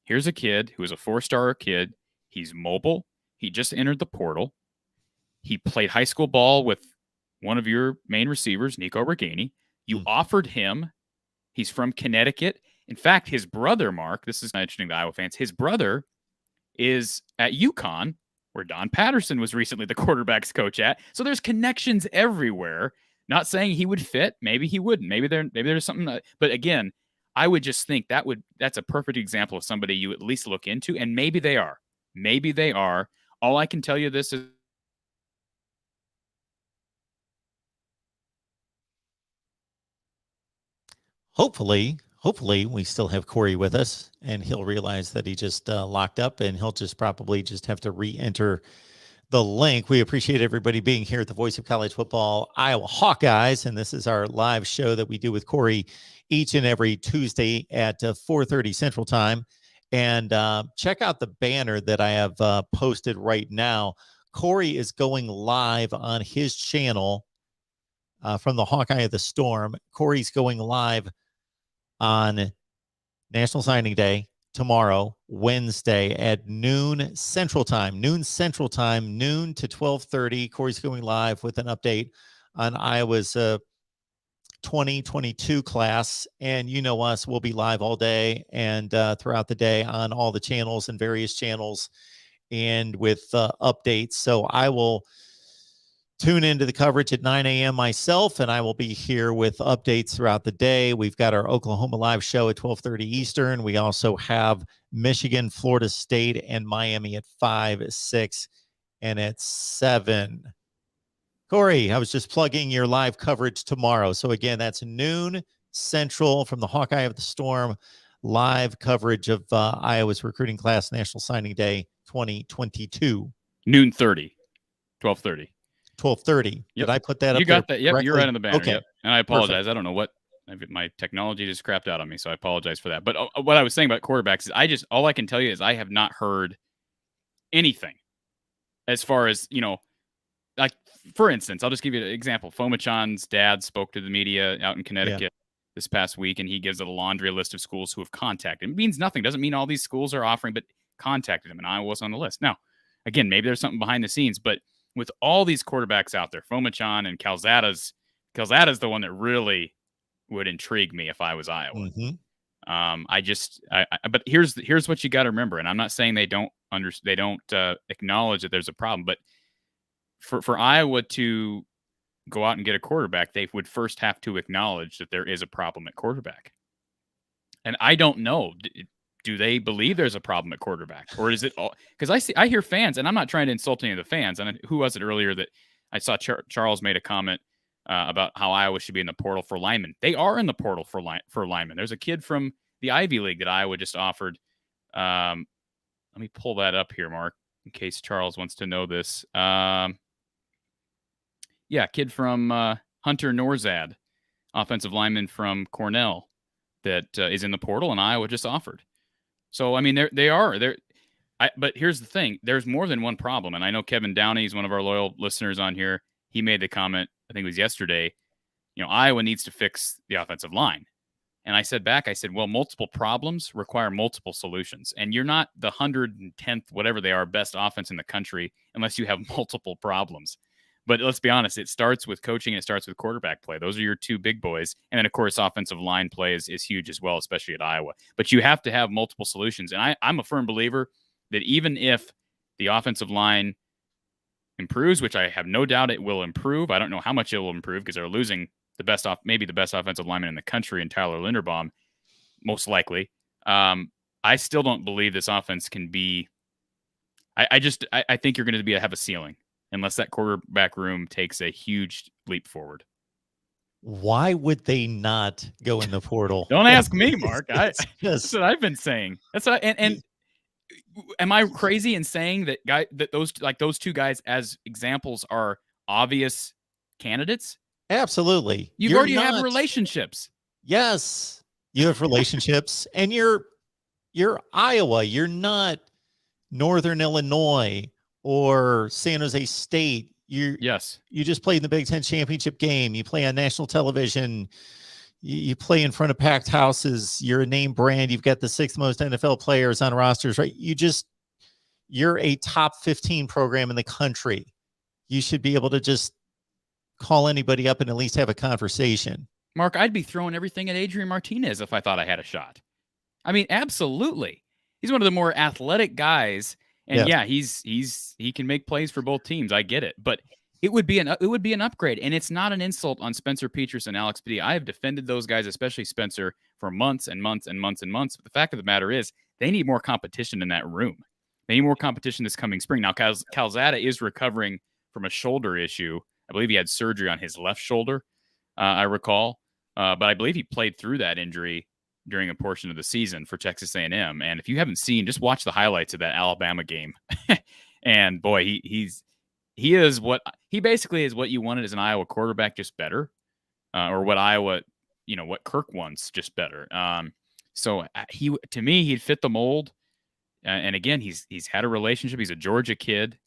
S2: here's a kid who is a 4-star kid. He's mobile. He just entered the portal. He played high school ball with one of your main receivers, Nico Regani. You offered him. He's from Connecticut. In fact, his brother, Mark, this is not interesting to Iowa fans, his brother is at UConn, where Don Patterson was recently the quarterback's coach at. So there's connections everywhere. Not saying he would fit. Maybe he wouldn't. Maybe there's something. But again, I would just think that's a perfect example of somebody you at least look into, and maybe they are. Maybe they are. All I can tell you this is
S1: hopefully we still have Corey with us, and he'll realize that he just locked up, and he'll just probably just have to re-enter the link. We appreciate everybody being here at the Voice of College Football, Iowa Hawkeyes, and this is our live show that we do with Corey each and every Tuesday at 4:30 Central Time. And check out the banner that I have posted right now. Corey is going live on his channel from the Hawkeye of the Storm. Corey's going live on National Signing Day tomorrow, Wednesday at noon Central Time, noon to 12:30. Corey's going live with an update on Iowa's 2022 class. And you know us, we'll be live all day and throughout the day on all the channels and various channels and with updates. So I will tune into the coverage at 9 a.m. myself, and I will be here with updates throughout the day. We've got our Oklahoma live show at 12:30 Eastern. We also have Michigan, Florida State, and Miami at 5, 6, and at 7. Corey, I was just plugging your live coverage tomorrow. So again, that's noon Central from the Hawkeye of the Storm, live coverage of Iowa's recruiting class National Signing Day 2022.
S2: Noon 30, 12:30.
S1: 12:30.
S2: Yep.
S1: Did I put that up?
S2: You got
S1: there
S2: that. Yep,
S1: correctly?
S2: you're right on the banner.
S1: Okay.
S2: Yep. And I apologize.
S1: Perfect.
S2: I don't know what my technology just crapped out on me, so I apologize for that. But what I was saying about quarterbacks is all I can tell you is I have not heard anything as far as, like, for instance, I'll just give you an example. Fomachan's dad spoke to the media out in Connecticut. this past week, and he gives it a laundry list of schools who have contacted him. It means nothing. Doesn't mean all these schools are offering, but contacted him, and Iowa was on the list. Now, again, maybe there's something behind the scenes, but with all these quarterbacks out there, Fomachan and Calzada's the one that really would intrigue me if I was Iowa.
S1: Mm-hmm.
S2: But here's what you got to remember, and I'm not saying they don't acknowledge that there's a problem, but for Iowa to go out and get a quarterback, they would first have to acknowledge that there is a problem at quarterback. And I don't know, do they believe there's a problem at quarterback, or is it all? Because I hear fans, and I'm not trying to insult any of the fans. And who was it earlier that I saw Charles made a comment about how Iowa should be in the portal for linemen. They are in the portal for linemen. There's a kid from the Ivy League that Iowa just offered. Let me pull that up here, Mark, in case Charles wants to know this. Kid from Hunter Norzad, offensive lineman from Cornell, that is in the portal, and Iowa just offered. So, I mean, they are. But here's the thing. There's more than one problem, and I know Kevin Downey is one of our loyal listeners on here. He made the comment, I think it was yesterday, Iowa needs to fix the offensive line. And I said, well, multiple problems require multiple solutions. And you're not the 110th, whatever they are, best offense in the country unless you have multiple problems. But let's be honest, it starts with coaching and it starts with quarterback play. Those are your two big boys. And then, of course, offensive line play is huge as well, especially at Iowa. But you have to have multiple solutions. And I'm a firm believer that even if the offensive line improves, which I have no doubt it will improve. I don't know how much it will improve because they're losing maybe the best offensive lineman in the country in Tyler Linderbaum, most likely. I still don't believe this offense can be. I think you're going to have a ceiling unless that quarterback room takes a huge leap forward.
S1: Why would they not go in the portal?
S2: Don't ask me, Mark. That's what I've been saying. And am I crazy in saying that those two guys as examples are obvious candidates?
S1: Absolutely.
S2: You already have relationships.
S1: Yes, you have relationships, and you're Iowa. You're not Northern Illinois or San Jose State. You just played in the Big Ten championship game. You play on national television. You play in front of packed houses. You're a name brand. You've got the 6th most NFL players on rosters, right? You're a top 15 program in the country. You should be able to just call anybody up and at least have a conversation.
S2: Mark, I'd be throwing everything at Adrian Martinez if I thought I had a shot. I mean, absolutely. He's one of the more athletic guys, and he can make plays for both teams. I get it, but it would be an upgrade, and it's not an insult on Spencer Petras and Alex Padilla. I have defended those guys, especially Spencer, for months and months and months and months. But the fact of the matter is, they need more competition in that room. They need more competition this coming spring. Now, Calzada is recovering from a shoulder issue. I believe he had surgery on his left shoulder, I recall. But I believe he played through that injury during a portion of the season for Texas A&M. And if you haven't seen, just watch the highlights of that Alabama game. And boy, he basically is what you wanted as an Iowa quarterback, just better, or what Iowa, what Kirk wants, just better. So to me, he'd fit the mold. And again, he's had a relationship. He's a Georgia kid.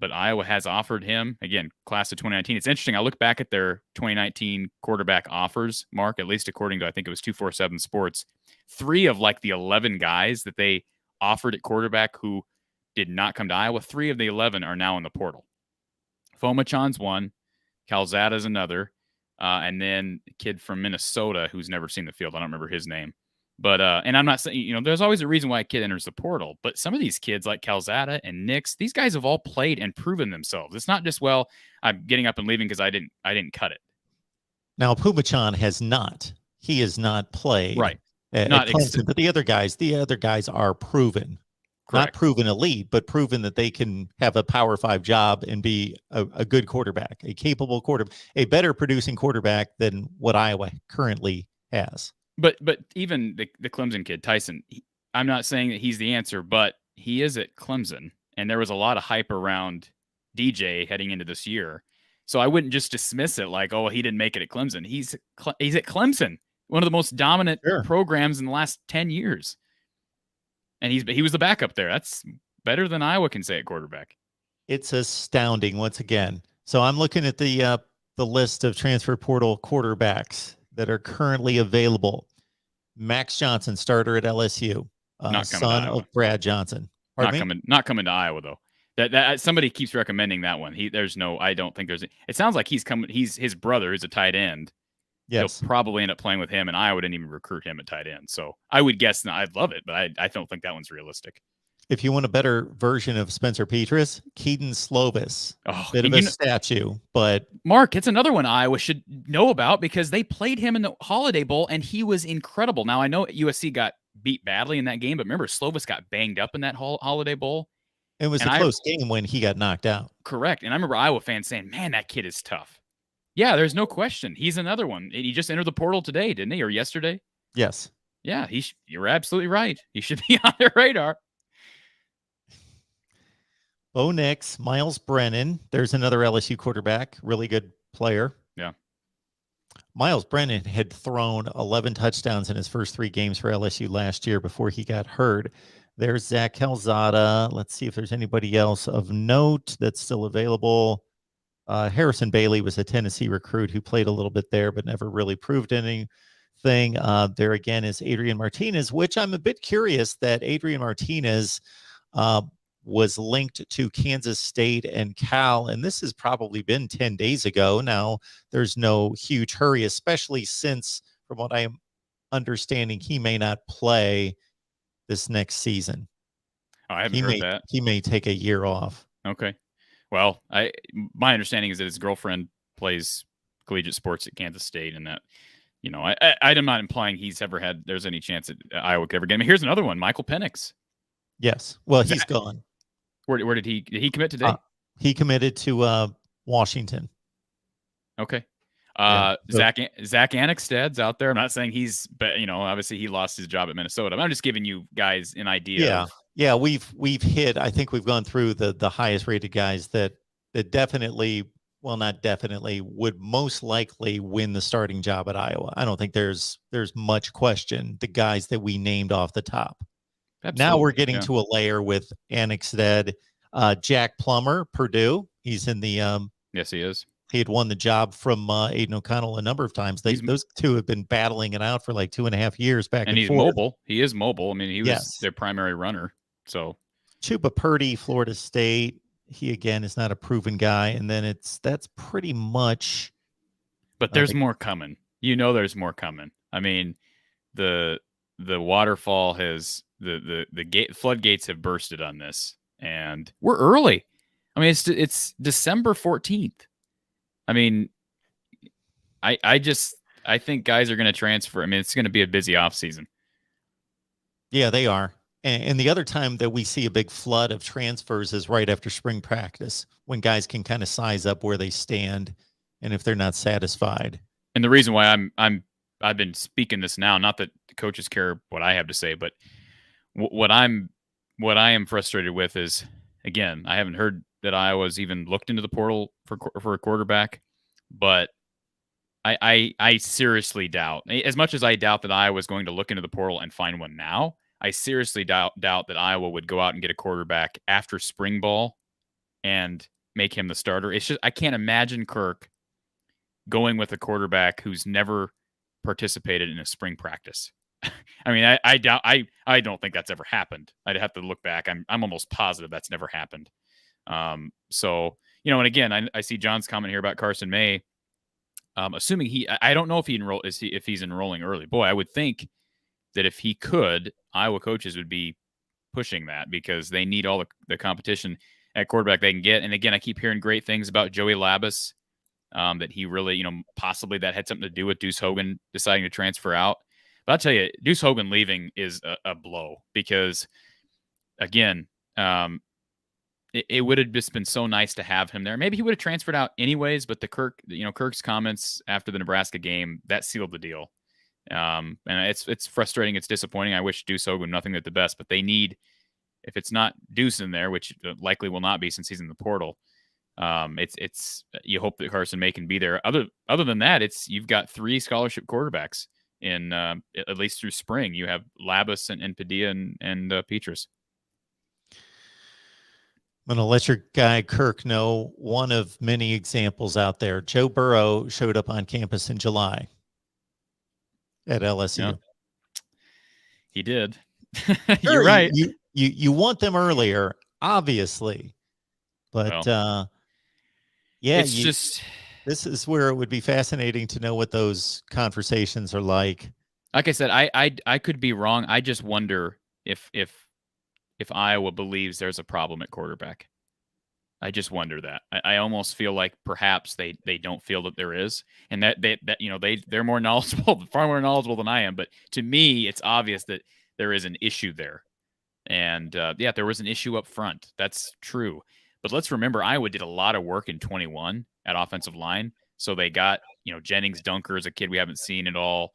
S2: But Iowa has offered him, again, class of 2019. It's interesting. I look back at their 2019 quarterback offers, Mark, at least according to, I think it was 247 Sports, 3 of the 11 guys that they offered at quarterback who did not come to Iowa, 3 of the 11 are now in the portal. Fomachan's one, Calzada's another, and then a kid from Minnesota who's never seen the field. I don't remember his name. But, and I'm not saying, there's always a reason why a kid enters the portal, but some of these kids like Calzada and Nix, these guys have all played and proven themselves. It's not just, well, I'm getting up and leaving because I didn't cut it.
S1: Now, Pumachan has not. He has not played.
S2: Right.
S1: Not Clemson, but the other guys are proven. Correct. Not proven elite, but proven that they can have a Power 5 job and be a good quarterback, a capable quarterback, a better producing quarterback than what Iowa currently has.
S2: But even the Clemson kid, Tyson, I'm not saying that he's the answer, but he is at Clemson, and there was a lot of hype around DJ heading into this year. So I wouldn't just dismiss it like, oh, he didn't make it at Clemson. He's at Clemson, one of the most dominant programs in the last 10 years. And he was the backup there. That's better than Iowa can say at quarterback.
S1: It's astounding once again. So I'm looking at the list of transfer portal quarterbacks. that are currently available. Max Johnson, starter at LSU, son of Brad Johnson.
S2: Not coming to Iowa though. That somebody keeps recommending that one. I don't think it sounds like he's coming. His brother is a tight end.
S1: Yes.
S2: He'll probably end up playing with him, and Iowa didn't even recruit him at tight end. So I would guess, I'd love it, but I don't think that one's realistic.
S1: If you want a better version of Spencer Petras, Keaton Slovis. Bit of a statue, but
S2: Mark, it's another one Iowa should know about because they played him in the Holiday Bowl, and he was incredible. Now, I know USC got beat badly in that game, but remember, Slovis got banged up in that Holiday Bowl.
S1: It was a close game when he got knocked out.
S2: Correct. And I remember Iowa fans saying, man, that kid is tough. Yeah, there's no question. He's another one. He just entered the portal today, didn't he? Or yesterday?
S1: Yes.
S2: Yeah, you're absolutely right. He should be on their radar.
S1: Beau Nix, Miles Brennan. There's another LSU quarterback, really good player.
S2: Yeah.
S1: Miles Brennan had thrown 11 touchdowns in his first 3 games for LSU last year before he got hurt. There's Zach Calzada. Let's see if there's anybody else of note that's still available. Harrison Bailey was a Tennessee recruit who played a little bit there, but never really proved anything. There again is Adrian Martinez, which I'm a bit curious that Adrian Martinez was linked to Kansas State and Cal, and this has probably been 10 days ago. Now, there's no huge hurry, especially since, from what I am understanding, he may not play this next season.
S2: I haven't heard that.
S1: He may take a year off.
S2: Okay. Well, my understanding is that his girlfriend plays collegiate sports at Kansas State, and that, I'm not implying there's any chance that Iowa could ever get him. Here's another one, Michael Penix.
S1: Yes. Well, he's gone.
S2: Where did he commit today?
S1: He committed to Washington.
S2: Okay.
S1: Yeah, so,
S2: Zach Annexstad's out there. I'm not saying obviously he lost his job at Minnesota. I'm just giving you guys an idea.
S1: Yeah. We've hit. I think we've gone through the highest rated guys that definitely, well, not definitely, would most likely win the starting job at Iowa. I don't think there's much question. The guys that we named off the top. Absolutely. Now we're getting to a layer with Annexstad, Jack Plumber, Purdue. He's in the
S2: yes, he is.
S1: He had won the job from Aiden O'Connell a number of times. Those two have been battling it out for like 2.5 years back and
S2: he's
S1: forth.
S2: Mobile. He is mobile. I mean, he was their primary runner. So
S1: Chuba Purdy, Florida State. He again is not a proven guy, and then that's pretty much.
S2: But there's more coming. There's more coming. I mean, the waterfall has the floodgates have bursted on this, and we're early. I mean, it's December 14th. I mean, I think guys are going to transfer. I mean, it's going to be a busy offseason.
S1: Yeah, they are. And the other time that we see a big flood of transfers is right after spring practice, when guys can kind of size up where they stand, and if they're not satisfied.
S2: And the reason why I've been speaking this now, not that the coaches care what I have to say, but what I am frustrated with is, again, I haven't heard that Iowa's even looked into the portal for a quarterback, but I seriously doubt, as much as I doubt that Iowa's going to look into the portal and find one now, I seriously doubt that Iowa would go out and get a quarterback after spring ball and make him the starter. It's just, I can't imagine Kirk going with a quarterback who's never participated in a spring practice. I mean, I doubt, I don't think that's ever happened. I'd have to look back. I'm almost positive that's never happened. So, and again, I see John's comment here about Carson May. Assuming I don't know if if he's enrolling early. Boy, I would think that if he could, Iowa coaches would be pushing that because they need all the competition at quarterback they can get. And again, I keep hearing great things about Joey Labus, that he really, possibly that had something to do with Deuce Hogan deciding to transfer out. But I'll tell you, Deuce Hogan leaving is a blow because, again, it would have just been so nice to have him there. Maybe he would have transferred out anyways, but Kirk's comments after the Nebraska game, that sealed the deal. And it's frustrating. It's disappointing. I wish Deuce Hogan nothing but the best, but they need, if it's not Deuce in there, which likely will not be since he's in the portal, it's you hope that Carson May can be there. Other than that, you've got 3 scholarship quarterbacks in at least through spring. You have Labus and Padilla and Petras.
S1: I'm going to let your guy Kirk know one of many examples out there. Joe Burrow showed up on campus in July. at LSU.
S2: Yeah. He did.
S1: Sure,
S2: You're right.
S1: You want them earlier, obviously, but yeah,
S2: It's just,
S1: this is where it would be fascinating to know what those conversations are like.
S2: like I said, I could be wrong. I just wonder if Iowa believes there's a problem at quarterback. I just wonder that. I almost feel like perhaps they don't feel that there is, and that they're more knowledgeable, far more knowledgeable than I am. But to me, it's obvious that there is an issue there, and there was an issue up front. That's true. But let's remember, Iowa did a lot of work in 21 at offensive line. So they got Jennings Dunker is a kid we haven't seen at all.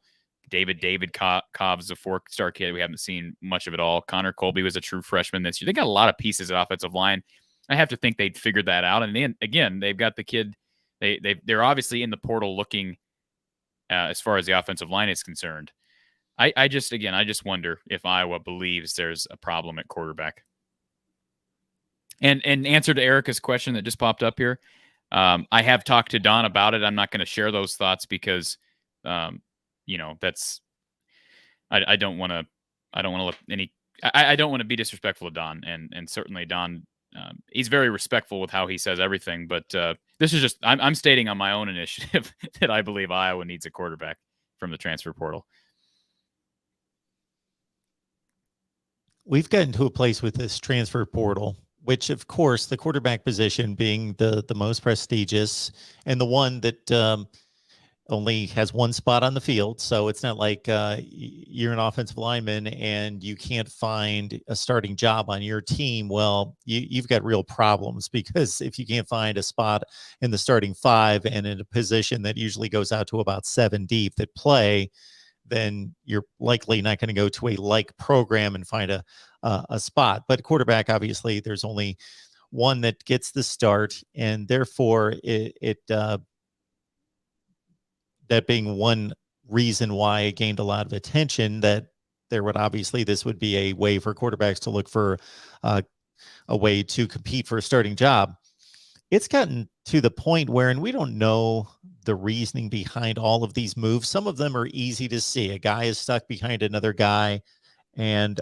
S2: David Cobb's a 4-star kid we haven't seen much of at all. Connor Colby was a true freshman this year. They got a lot of pieces at offensive line. I have to think they'd figured that out. And then again, they've got the kid. They're obviously in the portal looking as far as the offensive line is concerned. I just wonder if Iowa believes there's a problem at quarterback. And answer to Erica's question that just popped up here, I have talked to Don about it. I'm not going to share those thoughts because, that's I don't want to let any. I don't want to be disrespectful to Don, and certainly Don. He's very respectful with how he says everything, but this is just I'm stating on my own initiative that I believe Iowa needs a quarterback from the transfer portal.
S1: We've gotten to a place with this transfer portal, which of course the quarterback position being the most prestigious and the one that only has one spot on the field. So it's not like you're an offensive lineman and you can't find a starting job on your team. Well, you've got real problems, because if you can't find a spot in the starting 5 and in a position that usually goes out to about 7 deep that play, then you're likely not going to go to a like program and find a spot. But quarterback, obviously, there's only one that gets the start, and therefore that being one reason why it gained a lot of attention, that this would be a way for quarterbacks to look for a way to compete for a starting job. It's gotten to the point where, and we don't know the reasoning behind all of these moves. Some of them are easy to see. A guy is stuck behind another guy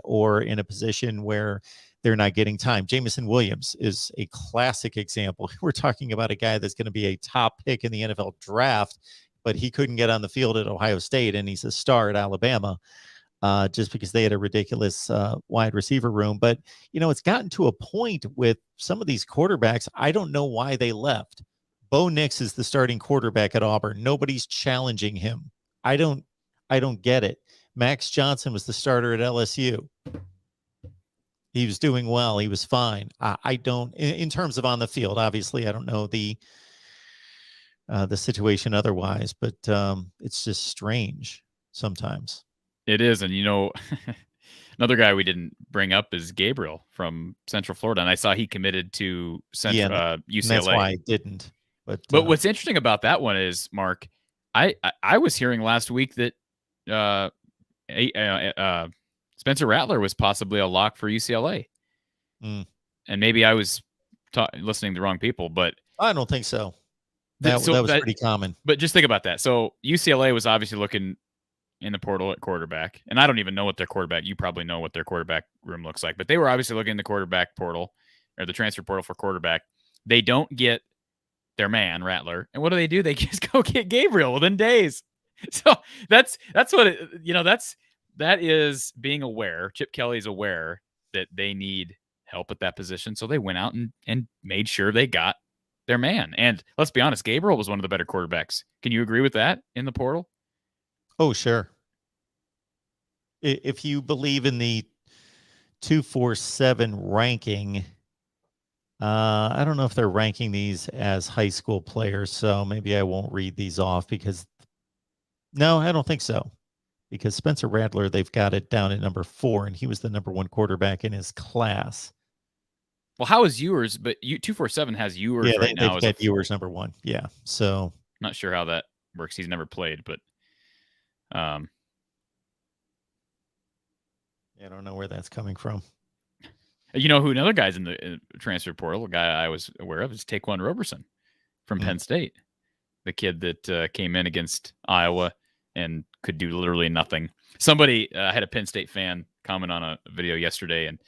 S1: or in a position where they're not getting time. Jamison Williams is a classic example. We're talking about a guy that's going to be a top pick in the NFL draft, but he couldn't get on the field at Ohio State, and he's a star at Alabama just because they had a ridiculous wide receiver room. But, it's gotten to a point with some of these quarterbacks, I don't know why they left. Beau Nix is the starting quarterback at Auburn. Nobody's challenging him. I don't get it. Max Johnson was the starter at LSU. He was doing well. He was fine. I don't, in terms of on the field, obviously, I don't know the situation otherwise, but it's just strange sometimes.
S2: It is. And, another guy we didn't bring up is Gabriel from Central Florida. And I saw he committed to UCLA.
S1: That's why I didn't. But
S2: what's interesting about that one is, Mark, I was hearing last week that Spencer Rattler was possibly a lock for UCLA. And maybe I was listening to the wrong people, but
S1: I don't think so. That was pretty common.
S2: But just think about that. So UCLA was obviously looking in the portal at quarterback, and I don't even know what their quarterback. You probably know what their quarterback room looks like, but they were obviously looking in the quarterback portal or the transfer portal for quarterback. They don't get their man Rattler, and what do? They just go get Gabriel within days. So that's what that is being aware. Chip Kelly's aware that they need help at that position, so they went out and made sure they got their man. And let's be honest, Gabriel was one of the better quarterbacks. Can you agree with that in the portal?
S1: Oh, sure. If you believe in the 247 ranking, I don't know if they're ranking these as high school players, so maybe I won't read these off no, I don't think so. Because Spencer Rattler, they've got it down at number 4, and he was the number 1 quarterback in his class.
S2: Well, how is Ewers? But 247 has Ewers right now.
S1: They've got Ewers number 1. Yeah, so
S2: not sure how that works. He's never played, but
S1: I don't know where that's coming from.
S2: You know who another guy's in the transfer portal? A guy I was aware of is Taekwon Roberson from Penn State, the kid that came in against Iowa and could do literally nothing. Somebody had a Penn State fan comment on a video yesterday, and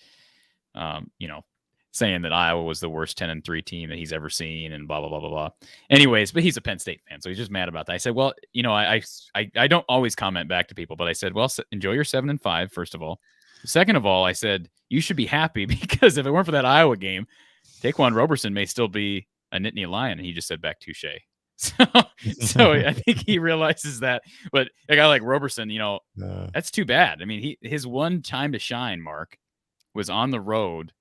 S2: saying that Iowa was the worst 10-3 team that he's ever seen, and blah blah blah blah blah. Anyways, but he's a Penn State fan, so he's just mad about that. I said, well, I don't always comment back to people, but I said, well, enjoy your 7-5 first of all. Second of all, I said you should be happy because if it weren't for that Iowa game, Taekwon Roberson may still be a Nittany Lion, and he just said back touche. So I think he realizes that. But a guy like Roberson, that's too bad. I mean, his one time to shine, Mark, was on the road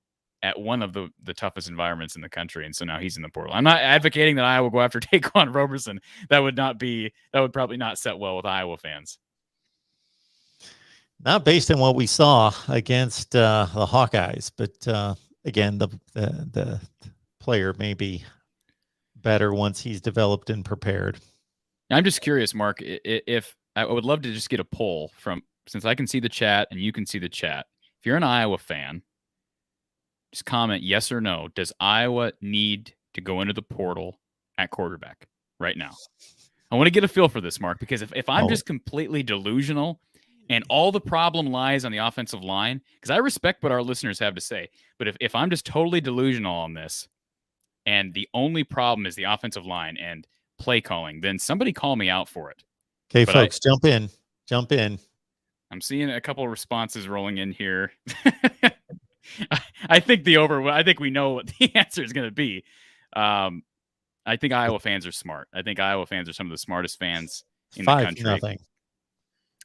S2: at one of the toughest environments in the country, and so now he's in the portal. I'm not advocating that Iowa go after Taekwon Roberson. That would probably not set well with Iowa fans.
S1: Not based on what we saw against the Hawkeyes, but again, the player may be better once he's developed and prepared.
S2: I'm just curious, Mark, if I would love to just get a poll from, since I can see the chat and you can see the chat. If you're an Iowa fan, just comment yes or no. Does Iowa need to go into the portal at quarterback right now? I want to get a feel for this, Mark, because if I'm just completely delusional and all the problem lies on the offensive line, because I respect what our listeners have to say, but if I'm just totally delusional on this and the only problem is the offensive line and play calling, then somebody call me out for it.
S1: Okay, but folks, jump in.
S2: I'm seeing a couple of responses rolling in here. I think we know what the answer is going to be. I think Iowa fans are smart. I think Iowa fans are some of the smartest fans in the country.
S1: 5-0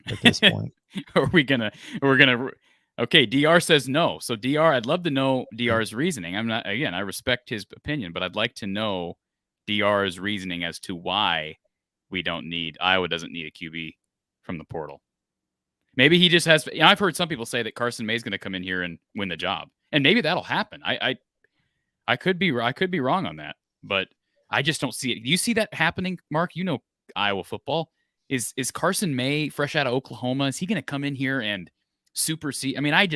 S1: at this point.
S2: Okay, DR says no. So DR, I'd love to know DR's reasoning. I respect his opinion, but I'd like to know DR's reasoning as to why Iowa doesn't need a QB from the portal. Maybe he just has. I've heard some people say that Carson May is going to come in here and win the job, and maybe that'll happen. I could be wrong on that, but I just don't see it. Do you see that happening, Mark? You know Iowa football. Is Carson May fresh out of Oklahoma? Is he going to come in here and supersede? I mean, I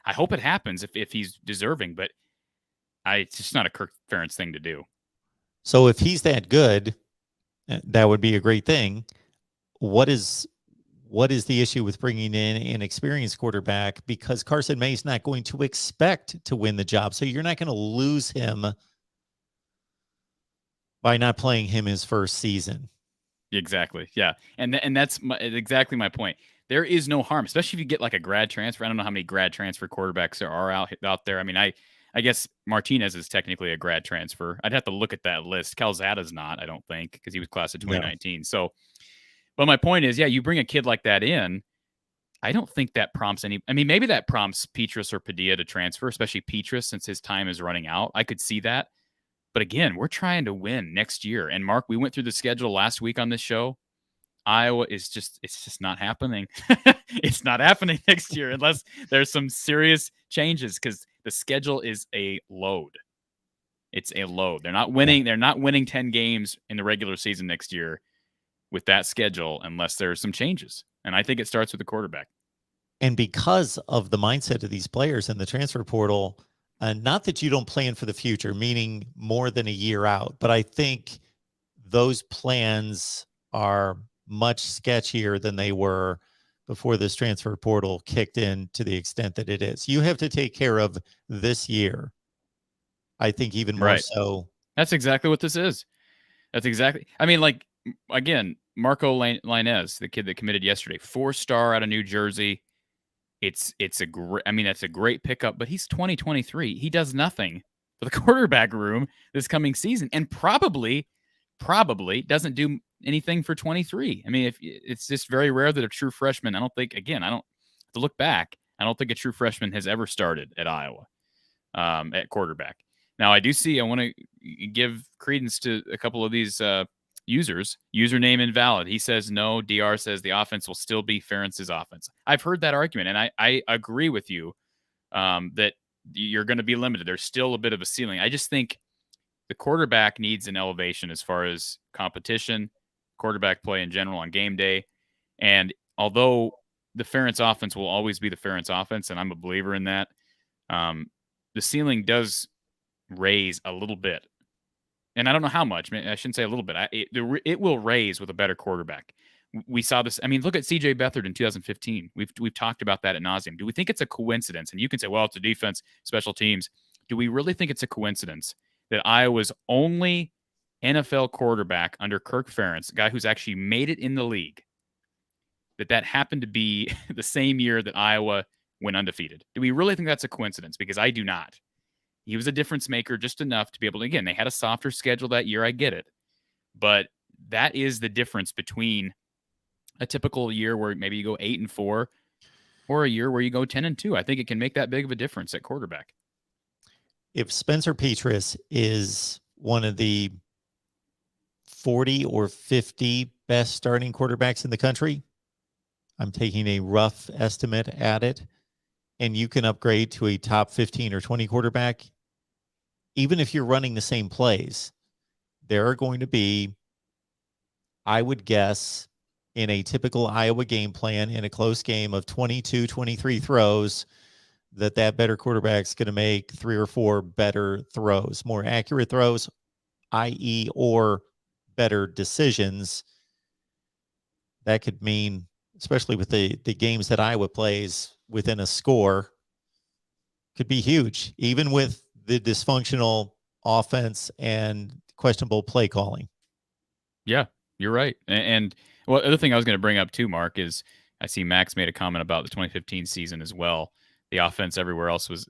S2: hope it happens if he's deserving, but it's just not a Kirk Ferentz thing to do.
S1: So if he's that good, that would be a great thing. What is the issue with bringing in an experienced quarterback? Because Carson May is not going to expect to win the job. So you're not going to lose him by not playing him his first season.
S2: Exactly. Yeah. And that's exactly my point. There is no harm, especially if you get like a grad transfer. I don't know how many grad transfer quarterbacks there are out there. I mean, I guess Martinez is technically a grad transfer. I'd have to look at that list. Calzada's not, I don't think, because he was class of 2019. Yeah. So, but my point is, you bring a kid like that in, I don't think that prompts maybe that prompts Petrus or Padilla to transfer, especially Petrus, since his time is running out. I could see that. But again, we're trying to win next year. And Mark, we went through the schedule last week on this show. Iowa it's just not happening. It's not happening next year unless there's some serious changes, because the schedule is a load. It's a load. They're not winning 10 games in the regular season next year with that schedule unless there's some changes. And I think it starts with the quarterback.
S1: And because of the mindset of these players in the transfer portal, not that you don't plan for the future, meaning more than a year out, but I think those plans are much sketchier than they were before this transfer portal kicked in to the extent that it is. You have to take care of this year. I think even more so.
S2: That's exactly what this is. I mean, like, again, Marco Lainez, the kid that committed yesterday, 4-star out of New Jersey. It's a great pickup, but he's 2023. He does nothing for the quarterback room this coming season, and probably doesn't do anything for 23. I mean, if it's just very rare that a true freshman, I don't to look back, I don't think a true freshman has ever started at Iowa at quarterback. Now, I want to give credence to a couple of these users. Username invalid. He says no. DR says the offense will still be Ferentz's offense. I've heard that argument, and I agree with you that you're going to be limited. There's still a bit of a ceiling. I just think the quarterback needs an elevation as far as competition, quarterback play in general on game day. And although the Ferentz offense will always be the Ferentz offense, and I'm a believer in that, the ceiling does raise a little bit. And I don't know how much. I shouldn't say a little bit. It will raise with a better quarterback. We saw this. I mean, look at C.J. Beathard in 2015. We've talked about that ad nauseum. Do we think it's a coincidence? And you can say, well, it's a defense, special teams. Do we really think it's a coincidence that Iowa's only NFL quarterback under Kirk Ferentz, a guy who's actually made it in the league, that happened to be the same year that Iowa went undefeated? Do we really think that's a coincidence? Because I do not. He was a difference maker just enough to be able to, again, they had a softer schedule that year. I get it. But that is the difference between a typical year where maybe you go 8-4 or a year where you go 10-2. I think it can make that big of a difference at quarterback.
S1: If Spencer Petras is one of the 40 or 50 best starting quarterbacks in the country, I'm taking a rough estimate at it, and you can upgrade to a top 15 or 20 quarterback, even if you're running the same plays, there are going to be, I would guess, in a typical Iowa game plan, in a close game of 22, 23 throws, that better quarterback's going to make 3 or 4 better throws, more accurate throws, i.e., or better decisions. That could mean, especially with the games that Iowa plays within a score, could be huge, even with the dysfunctional offense and questionable play calling. Yeah,
S2: you're right. And well, the other thing I was going to bring up too, Mark, is I see Max made a comment about the 2015 season as well. The offense everywhere else was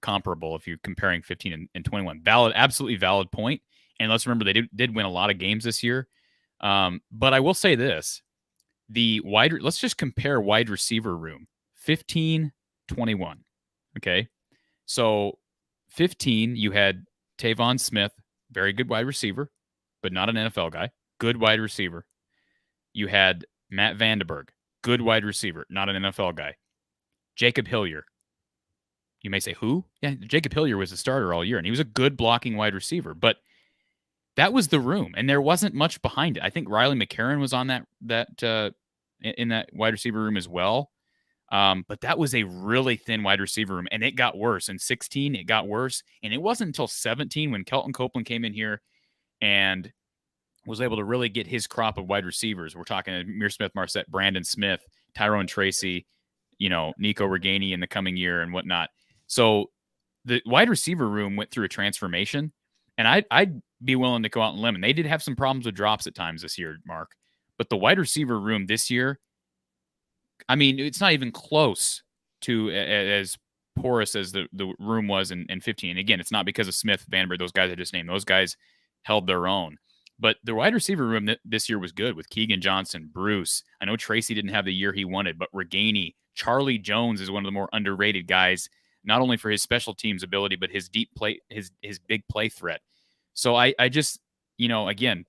S2: comparable if you're comparing 15 and 21. Valid, absolutely valid point. And let's remember they did win a lot of games this year. But I will say this: let's just compare wide receiver room 15-21. Okay, so 15 you had Tavon Smith, very good wide receiver, but not an NFL guy. Good wide receiver. You had Matt Vandenberg, good wide receiver, not an NFL guy. Jacob Hillier. You may say, who? Yeah, Jacob Hillier was a starter all year, and he was a good blocking wide receiver. But that was the room, and there wasn't much behind it. I think Riley McCarron was on in that wide receiver room as well. But that was a really thin wide receiver room, and it got worse. In 16, it got worse, and it wasn't until 17 when Kelton Copeland came in here and was able to really get his crop of wide receivers. We're talking Amir Smith-Marset, Brandon Smith, Tyrone Tracy, Nico Regani in the coming year and whatnot. So the wide receiver room went through a transformation, and I'd be willing to go out and limb. And they did have some problems with drops at times this year, Mark. But the wide receiver room this year, I mean, it's not even close to as porous as the room was in 15. And again, it's not because of Smith, Vandenberg, those guys I just named. Those guys held their own. But the wide receiver room this year was good with Keegan Johnson, Bruce. I know Tracy didn't have the year he wanted, but Regani, Charlie Jones is one of the more underrated guys, not only for his special teams ability, but his deep play, his big play threat. So I just, again,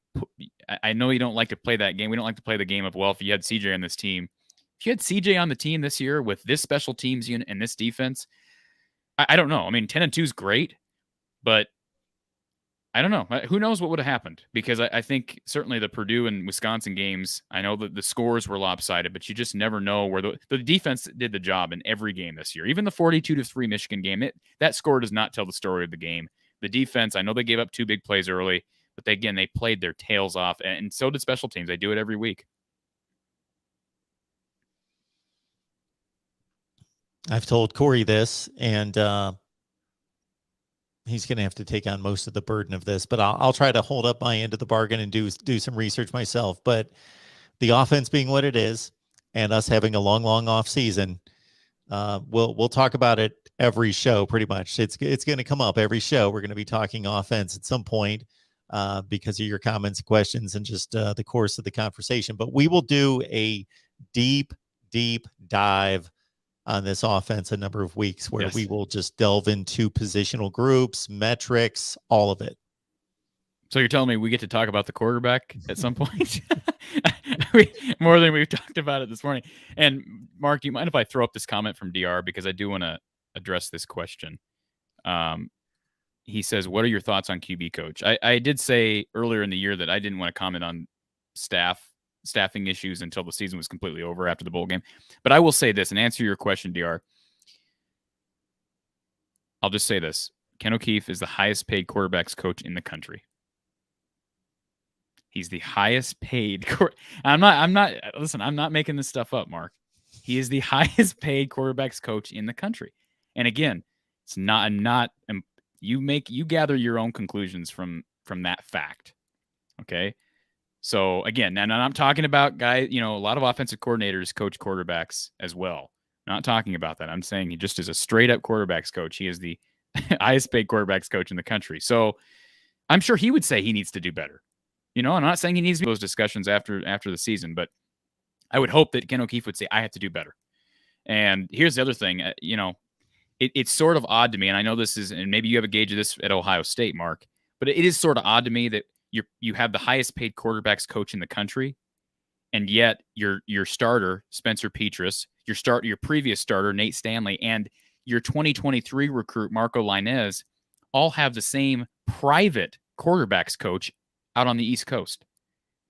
S2: I know you don't like to play that game. We don't like to play the game of, well, if you had CJ on this team, if you had CJ on the team this year with this special teams unit and this defense, I don't know. I mean, 10-2 is great, but I don't know. Who knows what would have happened? Because I think certainly the Purdue and Wisconsin games, I know that the scores were lopsided, but you just never know where the defense did the job in every game this year. Even the 42-3 Michigan game, that score does not tell the story of the game. The defense, I know they gave up 2 big plays early, but they played their tails off, and so did special teams. They do it every week.
S1: I've told Corey this, and he's going to have to take on most of the burden of this, but I'll try to hold up my end of the bargain and do some research myself. But the offense being what it is, and us having a long off season, we'll talk about it every show. Pretty much, it's going to come up every show. We're going to be talking offense at some point because of your comments, questions, and just the course of the conversation. But we will do a deep dive on this offense a number of weeks where we will just delve into positional groups, metrics, all of it.
S2: So you're telling me we get to talk about the quarterback at some point? More than we've talked about it this morning. And Mark, do you mind if I throw up this comment from DR? Because I do want to address this question. He says, what are your thoughts on QB coach? I did say earlier in the year that I didn't want to comment on staffing issues until the season was completely over after the bowl game. But I will say this and answer your question, DR. I'll just say this. Ken O'Keefe is the highest paid quarterbacks coach in the country. He's the highest paid. Listen, I'm not making this stuff up, Mark. He is the highest paid quarterbacks coach in the country. And again, it's not, you gather your own conclusions from that fact. Okay. So again, and I'm talking about guys, a lot of offensive coordinators coach quarterbacks as well. Not talking about that. I'm saying he just is a straight up quarterbacks coach. He is the highest paid quarterbacks coach in the country. So I'm sure he would say he needs to do better. I'm not saying he needs to do those discussions after the season, but I would hope that Ken O'Keefe would say, I have to do better. And here's the other thing, it's sort of odd to me. And I know this is, and maybe you have a gauge of this at Ohio State, Mark, but it is sort of odd to me that you have the highest paid quarterbacks coach in the country. And yet your starter, Spencer Petras, your previous starter, Nate Stanley, and your 2023 recruit, Marco Lainez, all have the same private quarterbacks coach out on the East Coast.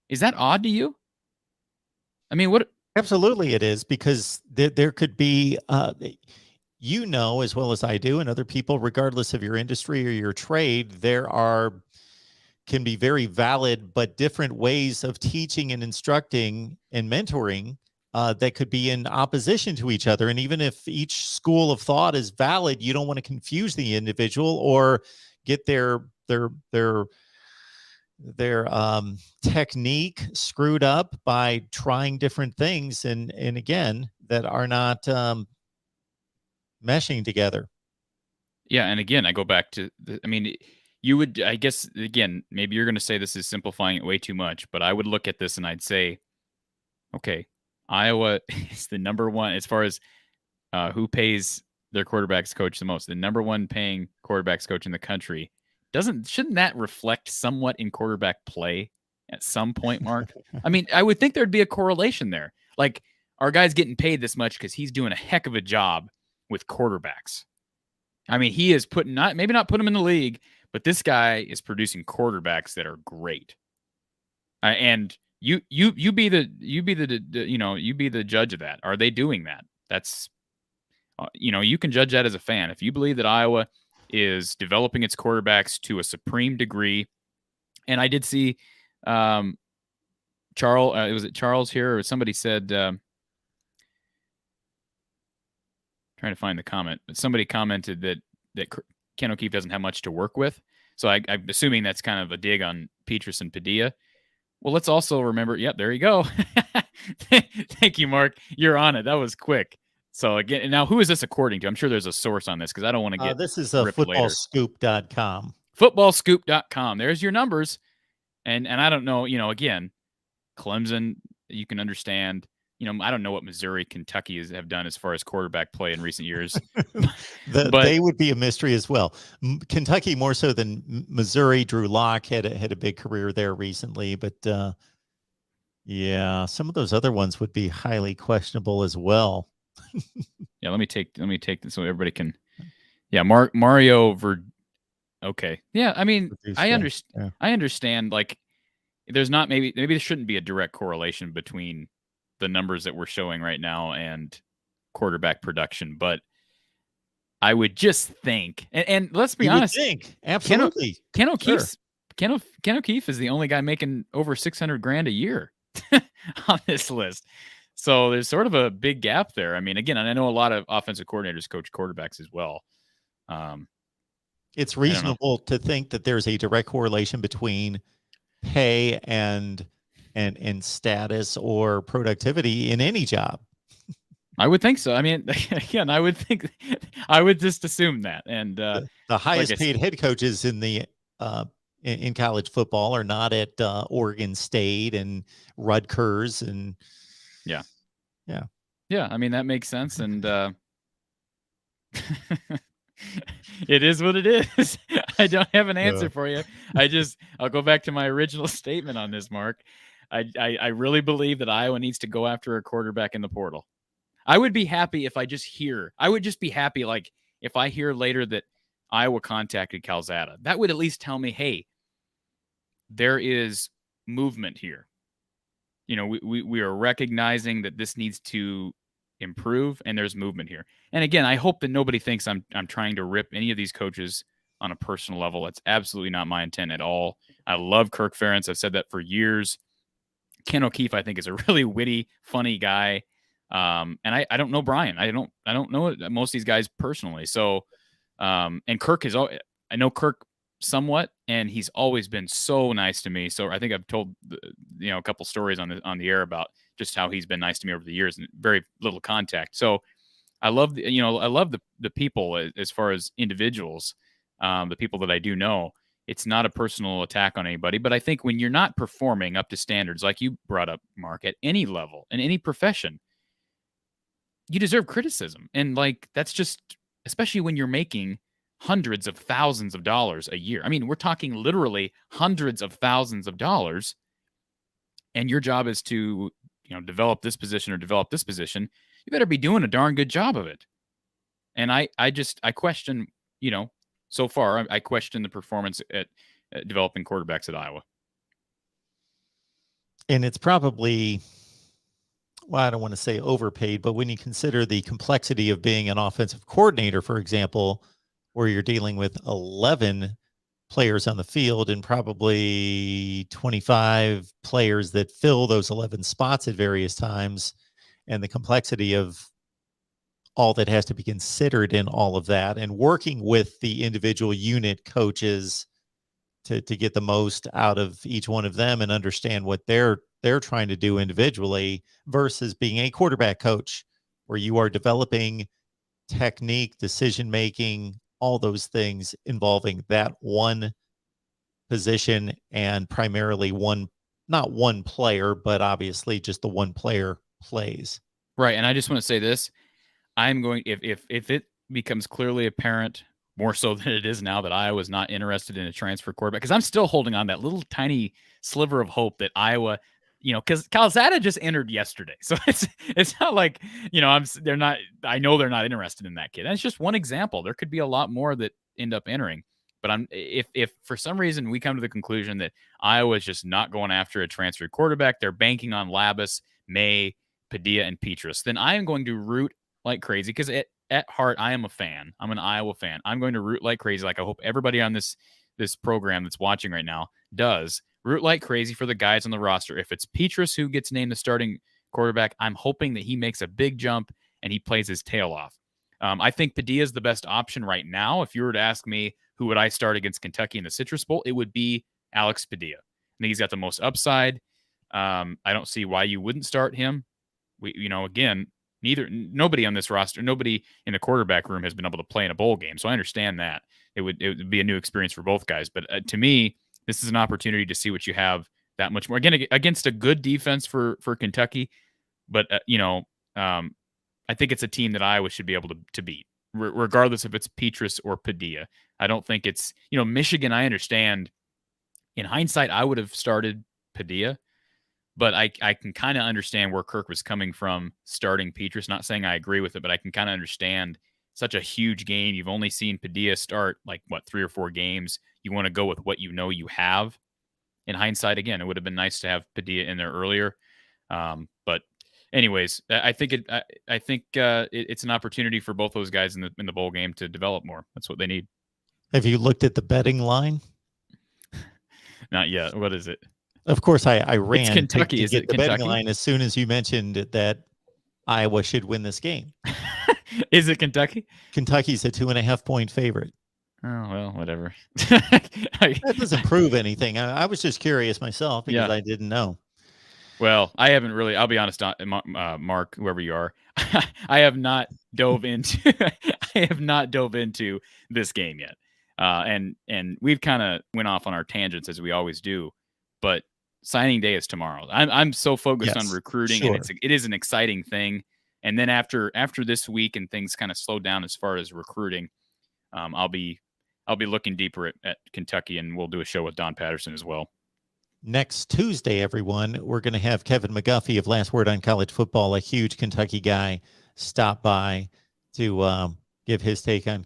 S2: Is that odd to you? I mean, what?
S1: Absolutely it is, because there could be, as well as I do, and other people, regardless of your industry or your trade, can be very valid but different ways of teaching and instructing and mentoring that could be in opposition to each other. And even if each school of thought is valid, you don't want to confuse the individual or get their technique screwed up by trying different things and again that are not meshing together.
S2: Yeah, and again, I go back to you would, I guess, again, maybe you're going to say this is simplifying it way too much, but I would look at this and I'd say, okay, Iowa is the number one as far as who pays their quarterbacks coach the most, the number one paying quarterbacks coach in the country. Shouldn't that reflect somewhat in quarterback play at some point, Mark? I mean, I would think there'd be a correlation there. Like, our guy's getting paid this much because he's doing a heck of a job with quarterbacks. I mean, he is maybe not put him in the league, but this guy is producing quarterbacks that are great. And you be the judge of that. Are they doing that? That's you can judge that as a fan. If you believe that Iowa is developing its quarterbacks to a supreme degree, and I did see Charles. Was it Charles here, or somebody said? Trying to find the comment, but somebody commented that Ken O'Keefe doesn't have much to work with. So I'm assuming that's kind of a dig on Petras and Padilla. Well, let's also remember, there you go. Thank you, Mark. You're on it. That was quick. So again, now who is this according to? I'm sure there's a source on this because I don't want to get
S1: this is footballscoop.com.
S2: Footballscoop.com. There's your numbers. And I don't know, again, Clemson, you can understand. I don't know what Missouri, Kentucky have done as far as quarterback play in recent years.
S1: But they would be a mystery as well. Kentucky more so than Missouri. Drew Lock had a big career there recently, but some of those other ones would be highly questionable as well.
S2: Yeah, let me take this so everybody can. Yeah, Mario. Okay. Yeah, I mean, I understand. Yeah. I understand. Like, there's not maybe there shouldn't be a direct correlation between the numbers that we're showing right now and quarterback production, but I would just think, and let's be honest,
S1: absolutely,
S2: Ken O'Keefe is the only guy making over $600,000 a year on this list. So there's sort of a big gap there. I mean, again, and I know a lot of offensive coordinators coach quarterbacks as well.
S1: It's reasonable to think that there's a direct correlation between pay and status or productivity in any job.
S2: I would think so. I mean, again, I would just assume that. And
S1: the highest paid head coaches in the in college football are not at Oregon State and Rutgers and
S2: yeah. I mean, that makes sense. And it is what it is. I don't have an answer for you. I'll go back to my original statement on this, Mark. I really believe that Iowa needs to go after a quarterback in the portal. I would be happy if I would just be happy, like, if I hear later that Iowa contacted Calzada. That would at least tell me, hey, there is movement here. We are recognizing that this needs to improve, and there's movement here. And again, I hope that nobody thinks I'm trying to rip any of these coaches on a personal level. That's absolutely not my intent at all. I love Kirk Ferentz. I've said that for years. Ken O'Keefe, I think, is a really witty, funny guy. And I don't know Brian. I don't know most of these guys personally. So, and Kirk I know Kirk somewhat, and he's always been so nice to me. So I think I've told a couple stories on the air about just how he's been nice to me over the years, and very little contact. So I love the people as far as individuals, the people that I do know. It's not a personal attack on anybody, but I think when you're not performing up to standards, like you brought up, Mark, at any level in any profession, you deserve criticism. And like, that's just, especially when you're making hundreds of thousands of dollars a year. I mean, we're talking literally hundreds of thousands of dollars. And your job is to, develop this position or develop this position. You better be doing a darn good job of it. And I question, so far, I question the performance at developing quarterbacks at Iowa.
S1: And it's probably, well, I don't want to say overpaid, but when you consider the complexity of being an offensive coordinator, for example, where you're dealing with 11 players on the field and probably 25 players that fill those 11 spots at various times, and the complexity of all that has to be considered in all of that, and working with the individual unit coaches to get the most out of each one of them and understand what they're trying to do individually, versus being a quarterback coach where you are developing technique, decision-making, all those things involving that one position, and primarily not one player, but obviously just the one player plays.
S2: Right. And I just want to say this. I'm going, if it becomes clearly apparent, more so than it is now, that Iowa's not interested in a transfer quarterback, because I'm still holding on that little tiny sliver of hope that Iowa, because Calzada just entered yesterday. So it's not like, I know they're not interested in that kid. And it's just one example. There could be a lot more that end up entering. But if for some reason we come to the conclusion that Iowa is just not going after a transfer quarterback, they're banking on Labus, May, Padilla, and Petrus, then I am going to root like crazy, because at heart, I am a fan. I'm an Iowa fan. I'm going to root like crazy, like I hope everybody on this program that's watching right now does. Root like crazy for the guys on the roster. If it's Petrus who gets named the starting quarterback, I'm hoping that he makes a big jump and he plays his tail off. I think Padilla is the best option right now. If you were to ask me who would I start against Kentucky in the Citrus Bowl, it would be Alex Padilla. I think he's got the most upside. I don't see why you wouldn't start him. Again, nobody on this roster, nobody in the quarterback room has been able to play in a bowl game. So I understand that it would be a new experience for both guys. But to me, this is an opportunity to see what you have that much more. Again, against a good defense for Kentucky. But, I think it's a team that Iowa should be able to beat, regardless if it's Petrus or Padilla. I don't think it's, Michigan, I understand. In hindsight, I would have started Padilla. But I can kind of understand where Kirk was coming from starting Petrus. Not saying I agree with it, but I can kind of understand such a huge game. You've only seen Padilla start 3 or 4 games. You want to go with what you have. In hindsight, again, it would have been nice to have Padilla in there earlier. But anyways, I think it's an opportunity for both those guys in the bowl game to develop more. That's what they need.
S1: Have you looked at the betting line?
S2: Not yet. What is it?
S1: Of course, I ran
S2: it's Kentucky.
S1: to get the betting line as soon as you mentioned that Iowa should win this game.
S2: Is it Kentucky?
S1: Kentucky's a 2.5-point favorite.
S2: Oh, well, whatever.
S1: That doesn't prove anything. I was just curious myself because I didn't know.
S2: Well, I haven't really, I'll be honest, Mark, whoever you are, I have not dove into this game yet. And we've kind of went off on our tangents as we always do, but signing day is tomorrow. I'm so focused on recruiting, and it is an exciting thing. And then after this week and things kind of slow down as far as recruiting, I'll be looking deeper at Kentucky, and we'll do a show with Don Patterson as well.
S1: Next Tuesday, everyone, we're going to have Kevin McGuffey of Last Word on College Football, a huge Kentucky guy, stop by to give his take on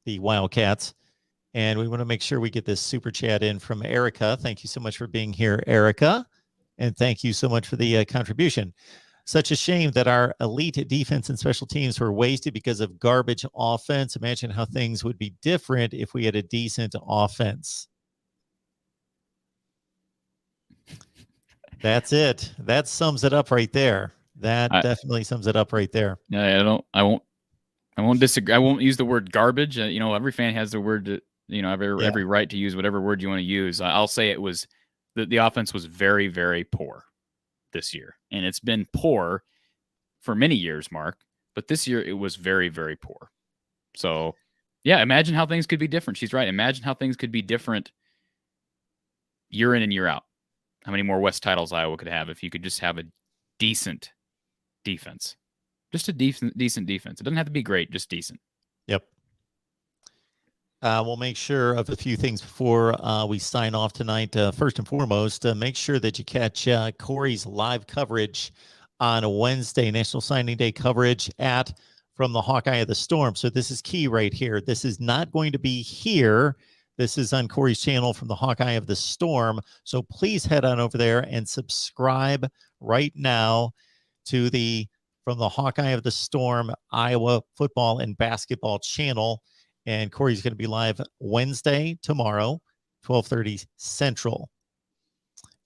S1: the Wildcats. And we want to make sure we get this super chat in from Erica. Thank you so much for being here, Erica. And thank you so much for the contribution. Such a shame that our elite defense and special teams were wasted because of garbage offense. Imagine how things would be different if we had a decent offense. That's it. That sums it up right there. That definitely sums it up right there.
S2: I won't disagree. I won't use the word garbage. Every fan has the word to, every right to use whatever word you want to use. I'll say it was the offense was very, very poor this year, and it's been poor for many years, Mark. But this year it was very, very poor. So, yeah, imagine how things could be different. She's right. Imagine how things could be different year in and year out. How many more West titles Iowa could have if you could just have a decent defense. Just a decent defense. It doesn't have to be great, just decent.
S1: Yep. We'll make sure of a few things before we sign off tonight. First and foremost, make sure that you catch Corey's live coverage on a Wednesday, National Signing Day coverage at From the Hawkeye of the Storm. So this is key right here. This is not going to be here. This is on Corey's channel, From the Hawkeye of the Storm. So please head on over there and subscribe right now to the From the Hawkeye of the Storm Iowa football and basketball channel. And Corey's going to be live Wednesday, tomorrow, 12:30 Central.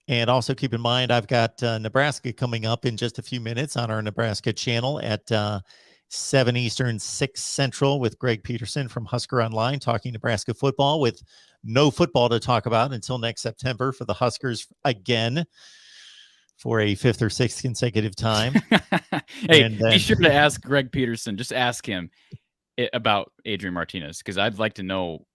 S1: And also keep in mind, I've got Nebraska coming up in just a few minutes on our Nebraska channel at 7 Eastern, 6 Central with Greg Peterson from Husker Online, talking Nebraska football with no football to talk about until next September for the Huskers again for a 5th or 6th consecutive time.
S2: Hey, be sure to ask Greg Peterson. Just ask him about Adrian Martinez, because I'd like to know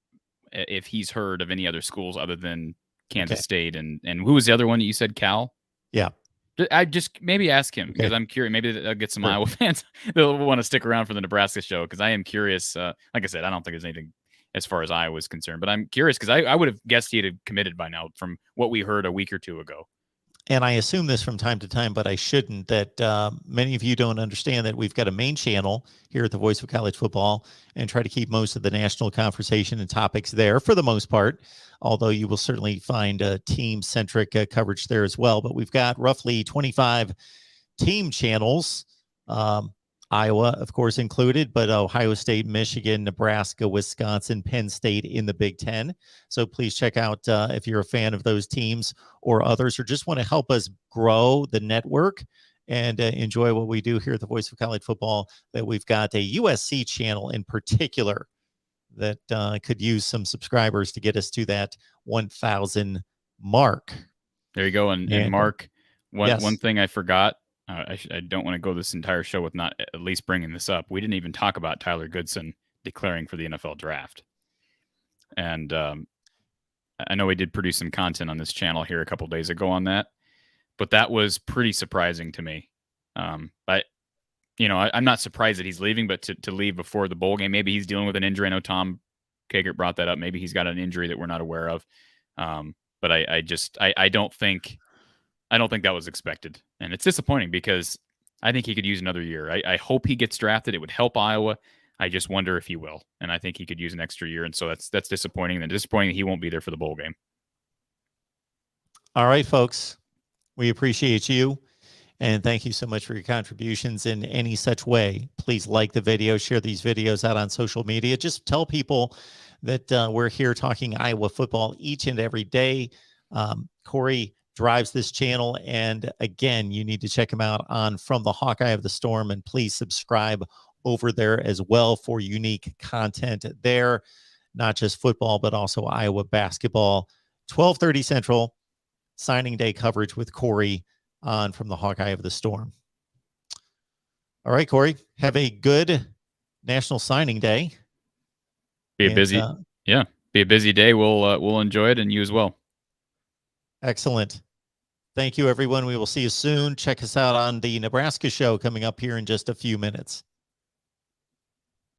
S2: if he's heard of any other schools other than Kansas State and who was the other one that you said, Cal?
S1: Yeah.
S2: I just maybe ask him, because I'm curious. Maybe I'll get some Iowa fans that'll want to stick around for the Nebraska show, because I am curious. Like I said, I don't think there's anything as far as Iowa is concerned, but I'm curious because I would have guessed he'd have committed by now from what we heard a week or two ago.
S1: And I assume this from time to time, but I shouldn't, that many of you don't understand that we've got a main channel here at the Voice of College Football and try to keep most of the national conversation and topics there for the most part, although you will certainly find team-centric coverage there as well. But we've got roughly 25 team channels, Iowa, of course, included, but Ohio State, Michigan, Nebraska, Wisconsin, Penn State in the Big Ten. So please check out if you're a fan of those teams or others, or just want to help us grow the network and enjoy what we do here at the Voice of College Football, that we've got a USC channel in particular that could use some subscribers to get us to that 1,000 mark.
S2: There you go. And Mark, one thing I forgot, I don't want to go this entire show with not at least bringing this up. We didn't even talk about Tyler Goodson declaring for the NFL draft. And I know we did produce some content on this channel here a couple days ago on that, but that was pretty surprising to me. I'm not surprised that he's leaving, but to leave before the bowl game, maybe he's dealing with an injury. I know Tom Kagert brought that up. Maybe he's got an injury that we're not aware of. But I don't think that was expected. And it's disappointing because I think he could use another year. I hope he gets drafted. It would help Iowa. I just wonder if he will. And I think he could use an extra year. And so that's disappointing. And disappointing that he won't be there for the bowl game.
S1: All right, folks. We appreciate you. And thank you so much for your contributions in any such way. Please like the video, share these videos out on social media. Just tell people that we're here talking Iowa football each and every day. Corey drives this channel. And again, you need to check him out on From the Hawkeye of the Storm. And please subscribe over there as well for unique content there. Not just football, but also Iowa basketball. 12:30 Central, signing day coverage with Corey on From the Hawkeye of the Storm. All right, Corey, have a good National Signing Day.
S2: Be a busy day. We'll enjoy it, and you as well.
S1: Excellent. Thank you, everyone. We will see you soon. Check us out on the Nebraska show coming up here in just a few minutes.